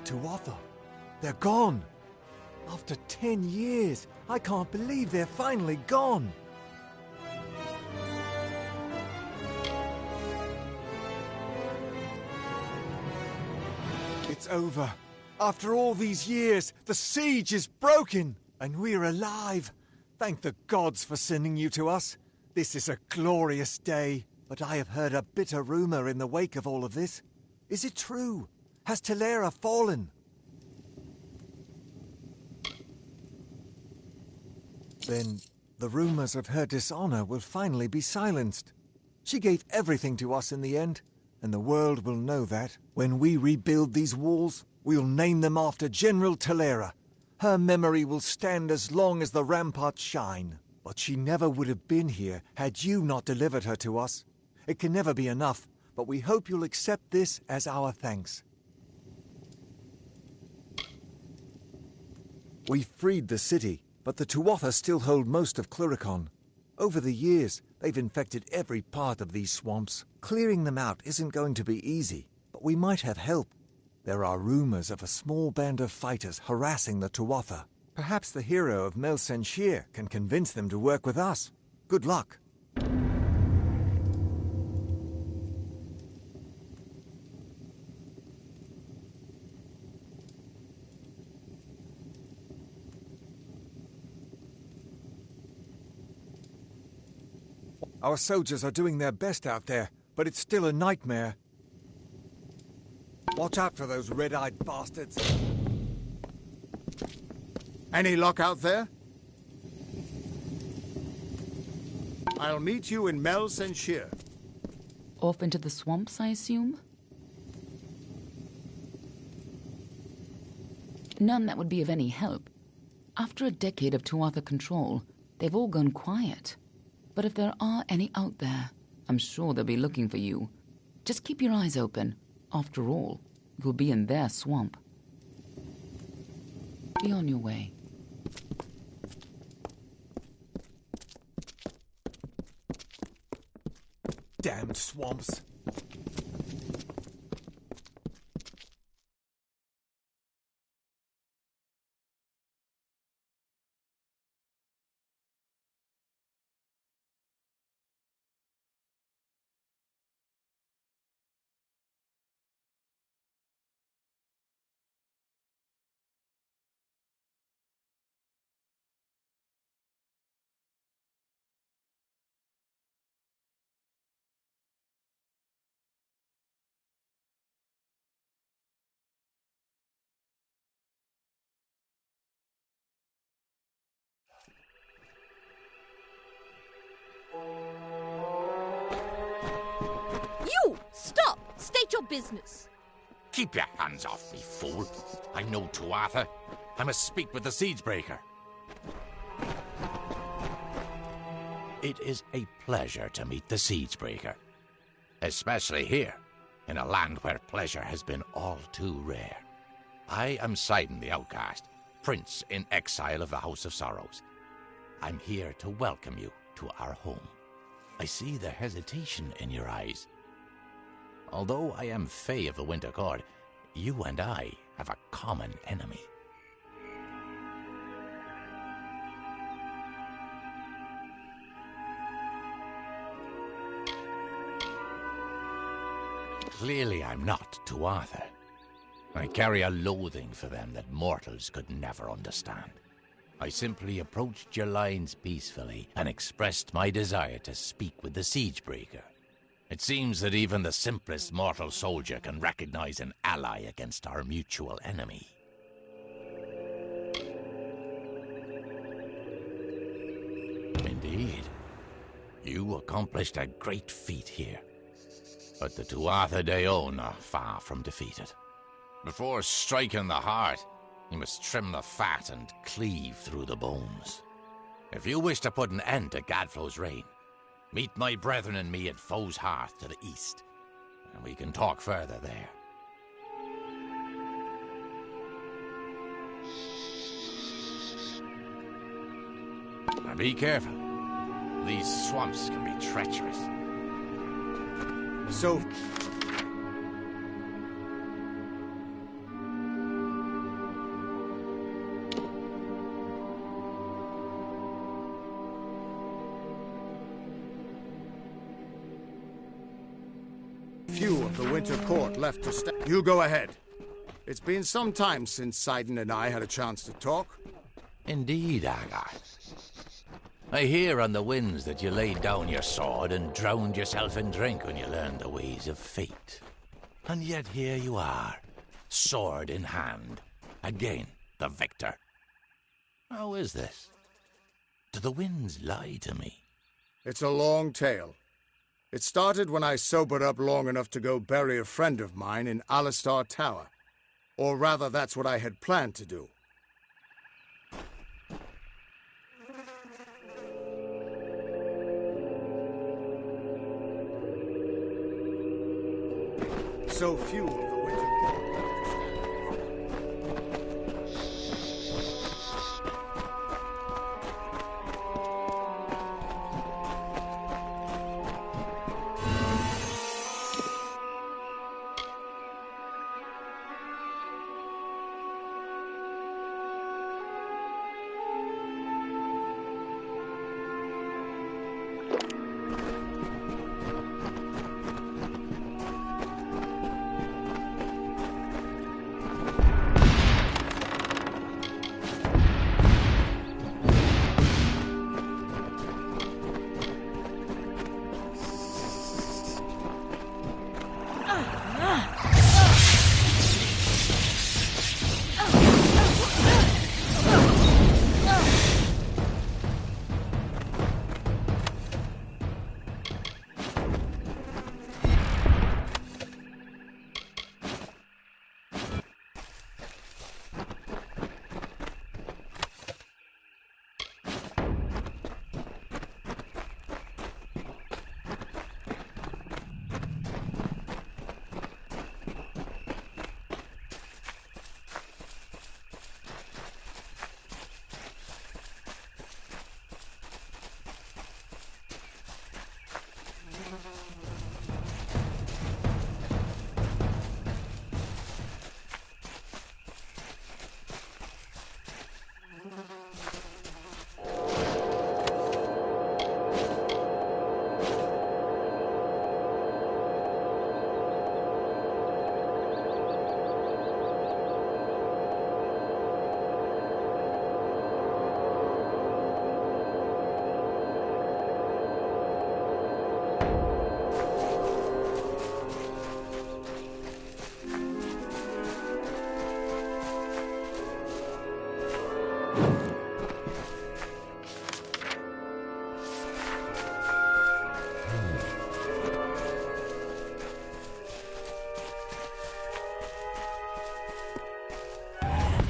Tuatha. They're gone. After 10 years, I can't believe they're finally gone. It's over. After all these years, the siege is broken, and we're alive. Thank the gods for sending you to us. This is a glorious day, but I have heard a bitter rumor in the wake of all of this. Is it true? Has Talera fallen? Then the rumors of her dishonor will finally be silenced. She gave everything to us in the end, and the world will know that. When we rebuild these walls, we'll name them after General Talera. Her memory will stand as long as the ramparts shine. But she never would have been here had you not delivered her to us. It can never be enough, but we hope you'll accept this as our thanks. We freed the city, but the Tuatha still hold most of Cluricon. Over the years, they've infected every part of these swamps. Clearing them out isn't going to be easy, but we might have help. There are rumors of a small band of fighters harassing the Tuatha. Perhaps the hero of Melsenshir can convince them to work with us. Good luck. Our soldiers are doing their best out there, but it's still a nightmare. Watch out for those red-eyed bastards.
Any luck out there? I'll meet you in Melsenshir.
Off into the swamps, I assume? None that would be of any help. After a decade of Tuatha control, they've all gone quiet. But if there are any out there, I'm sure they'll be looking for you. Just keep your eyes open. After all, you'll be in their swamp. Be on your way.
Damned swamps.
You! Stop! State your business.
Keep your hands off me, fool. I'm no Tuatha. I must speak with the Siegebreaker. It is a pleasure to meet the Siegebreaker. Especially here, in a land where pleasure has been all too rare. I am Sidon the Outcast, Prince in exile of the House of Sorrows. I'm here to welcome you to our home. I see the hesitation in your eyes. Although I am Fae of the Winter Court, you and I have a common enemy. Clearly I'm not Tuatha. I carry a loathing for them that mortals could never understand. I simply approached your lines peacefully and expressed my desire to speak with the Siegebreaker. It seems that even the simplest mortal soldier can recognize an ally against our mutual enemy. Indeed. You accomplished a great feat here. But the Tuatha De Own are far from defeated. Before striking the heart, you must trim the fat and cleave through the bones. If you wish to put an end to Gadflow's reign, meet my brethren and me at Foe's Hearth to the east, and we can talk further there. Now be careful. These swamps can be treacherous.
So... few of the Winter Court left to stay. You go ahead. It's been some time since Sidon and I had a chance to talk.
Indeed, Agar. I hear on the winds that you laid down your sword and drowned yourself in drink when you learned the ways of fate. And yet here you are, sword in hand, again the victor. How is this? Do the winds lie to me?
It's a long tale. It started when I sobered up long enough to go bury a friend of mine in Alistar Tower. Or rather, that's what I had planned to do. So few of the Winter Court left to stand.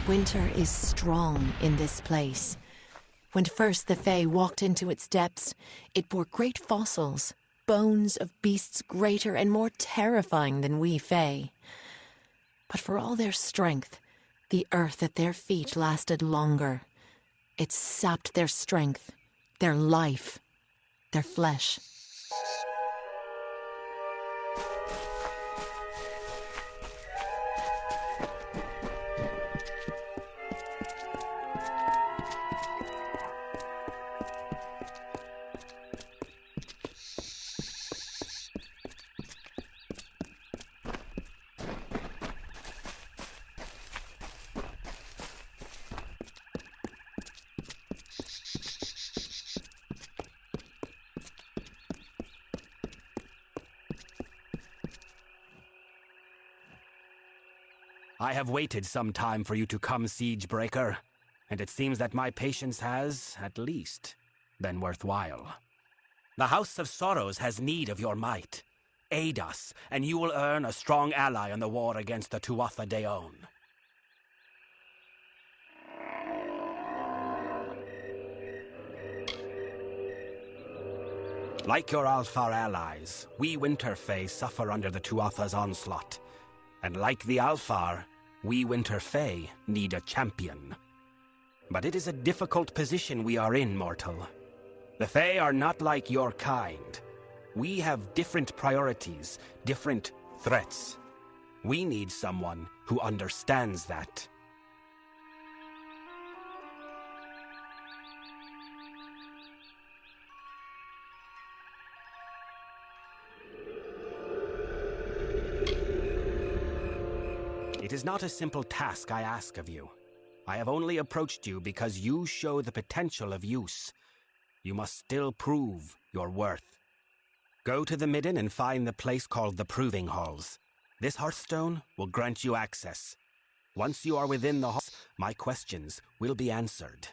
Winter is strong in this place. When first the Fae walked into its depths, it bore great fossils, bones of beasts greater and more terrifying than we Fae. But for all their strength, the earth at their feet lasted longer. It sapped their strength, their life, their flesh.
I have waited some time for you to come, Siegebreaker, and it seems that my patience has, at least, been worthwhile. The House of Sorrows has need of your might. Aid us, and you will earn a strong ally in the war against the Tuatha Deon. Like your Alfar allies, we Winter Fae suffer under the Tuatha's onslaught. And like the Alfar, we Winter Fae need a champion. But it is a difficult position we are in, mortal. The Fae are not like your kind. We have different priorities, different threats. We need someone who understands that. It is not a simple task I ask of you. I have only approached you because you show the potential of use. You must still prove your worth. Go to the Midden and find the place called the Proving Halls. This Hearthstone will grant you access. Once you are within the halls, my questions will be answered.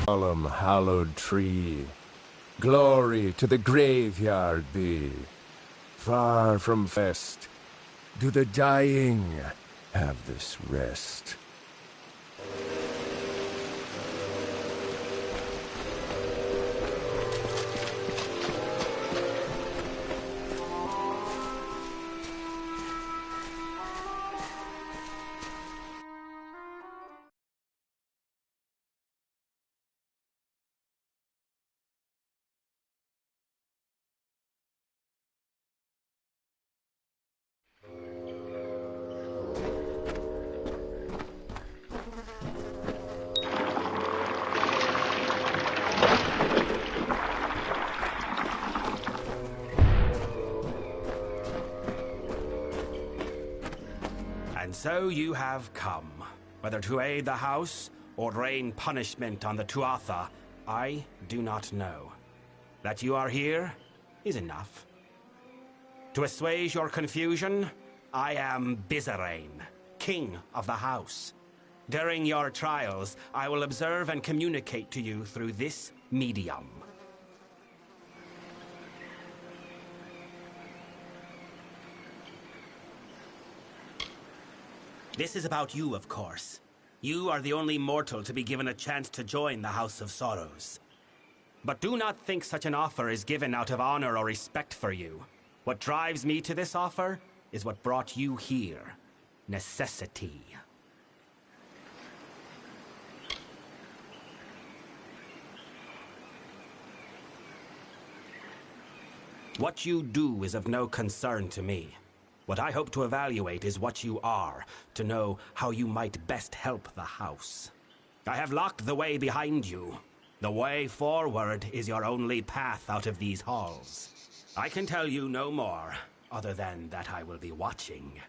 Solemn hallowed tree, glory to the graveyard be. Far from fest, do the dying have this rest.
And so you have come, whether to aid the house or rain punishment on the Tuatha, I do not know. That you are here is enough. To assuage your confusion, I am Bizarrain, king of the house. During your trials, I will observe and communicate to you through this medium. This is about you, of course. You are the only mortal to be given a chance to join the House of Sorrows. But do not think such an offer is given out of honor or respect for you. What drives me to this offer is what brought you here. Necessity. What you do is of no concern to me. What I hope to evaluate is what you are, to know how you might best help the house. I have locked the way behind you. The way forward is your only path out of these halls. I can tell you no more, other than that I will be watching.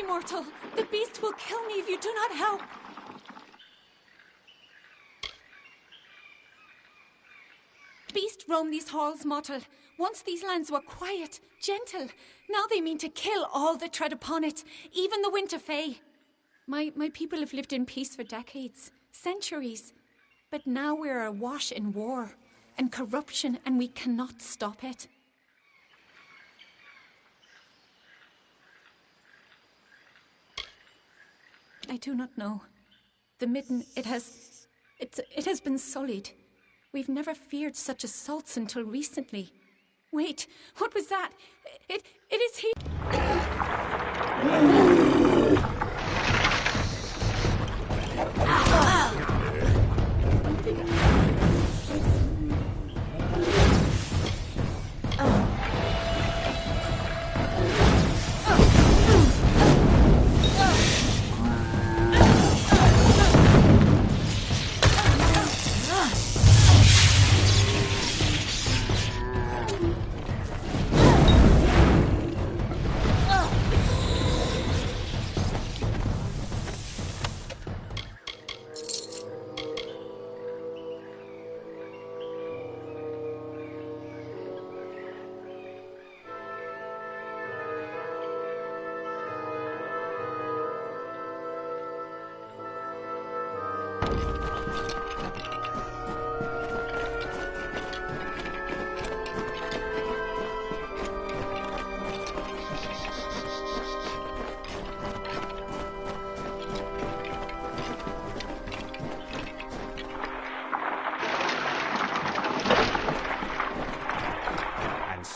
Mortal, the beast will kill me if you do not help. Beast roam these halls, mortal. Once these lands were quiet, gentle. Now they mean to kill all that tread upon it, even the winter fae. My people have lived in peace for decades, centuries. But now we're awash in war and corruption, and we cannot stop it. I do not know. The midden, it has been sullied. We've never feared such assaults until recently. Wait, what was that? It is he.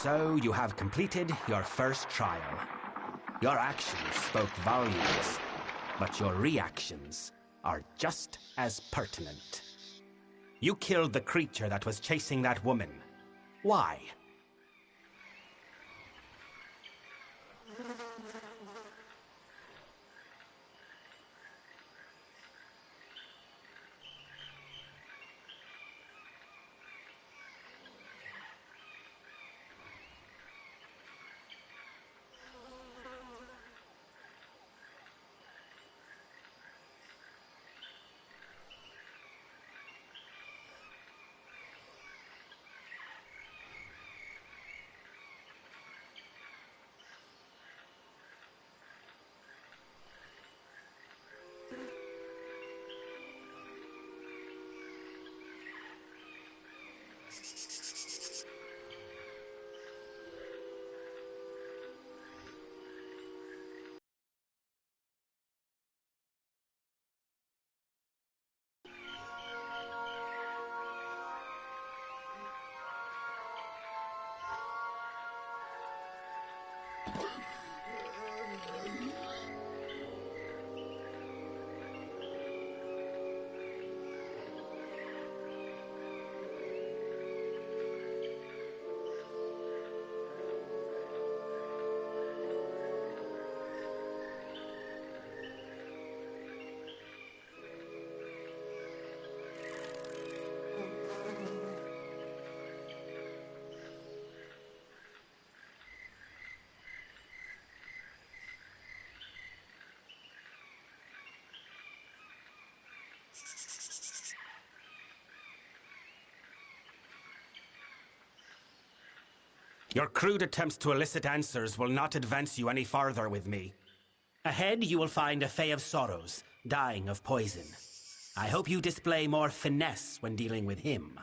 So you have completed your first trial. Your actions spoke volumes, but your reactions are just as pertinent. You killed the creature that was chasing that woman. Why? Your crude attempts to elicit answers will not advance you any farther with me. Ahead, you will find a Fae of Sorrows, dying of poison. I hope you display more finesse when dealing with him.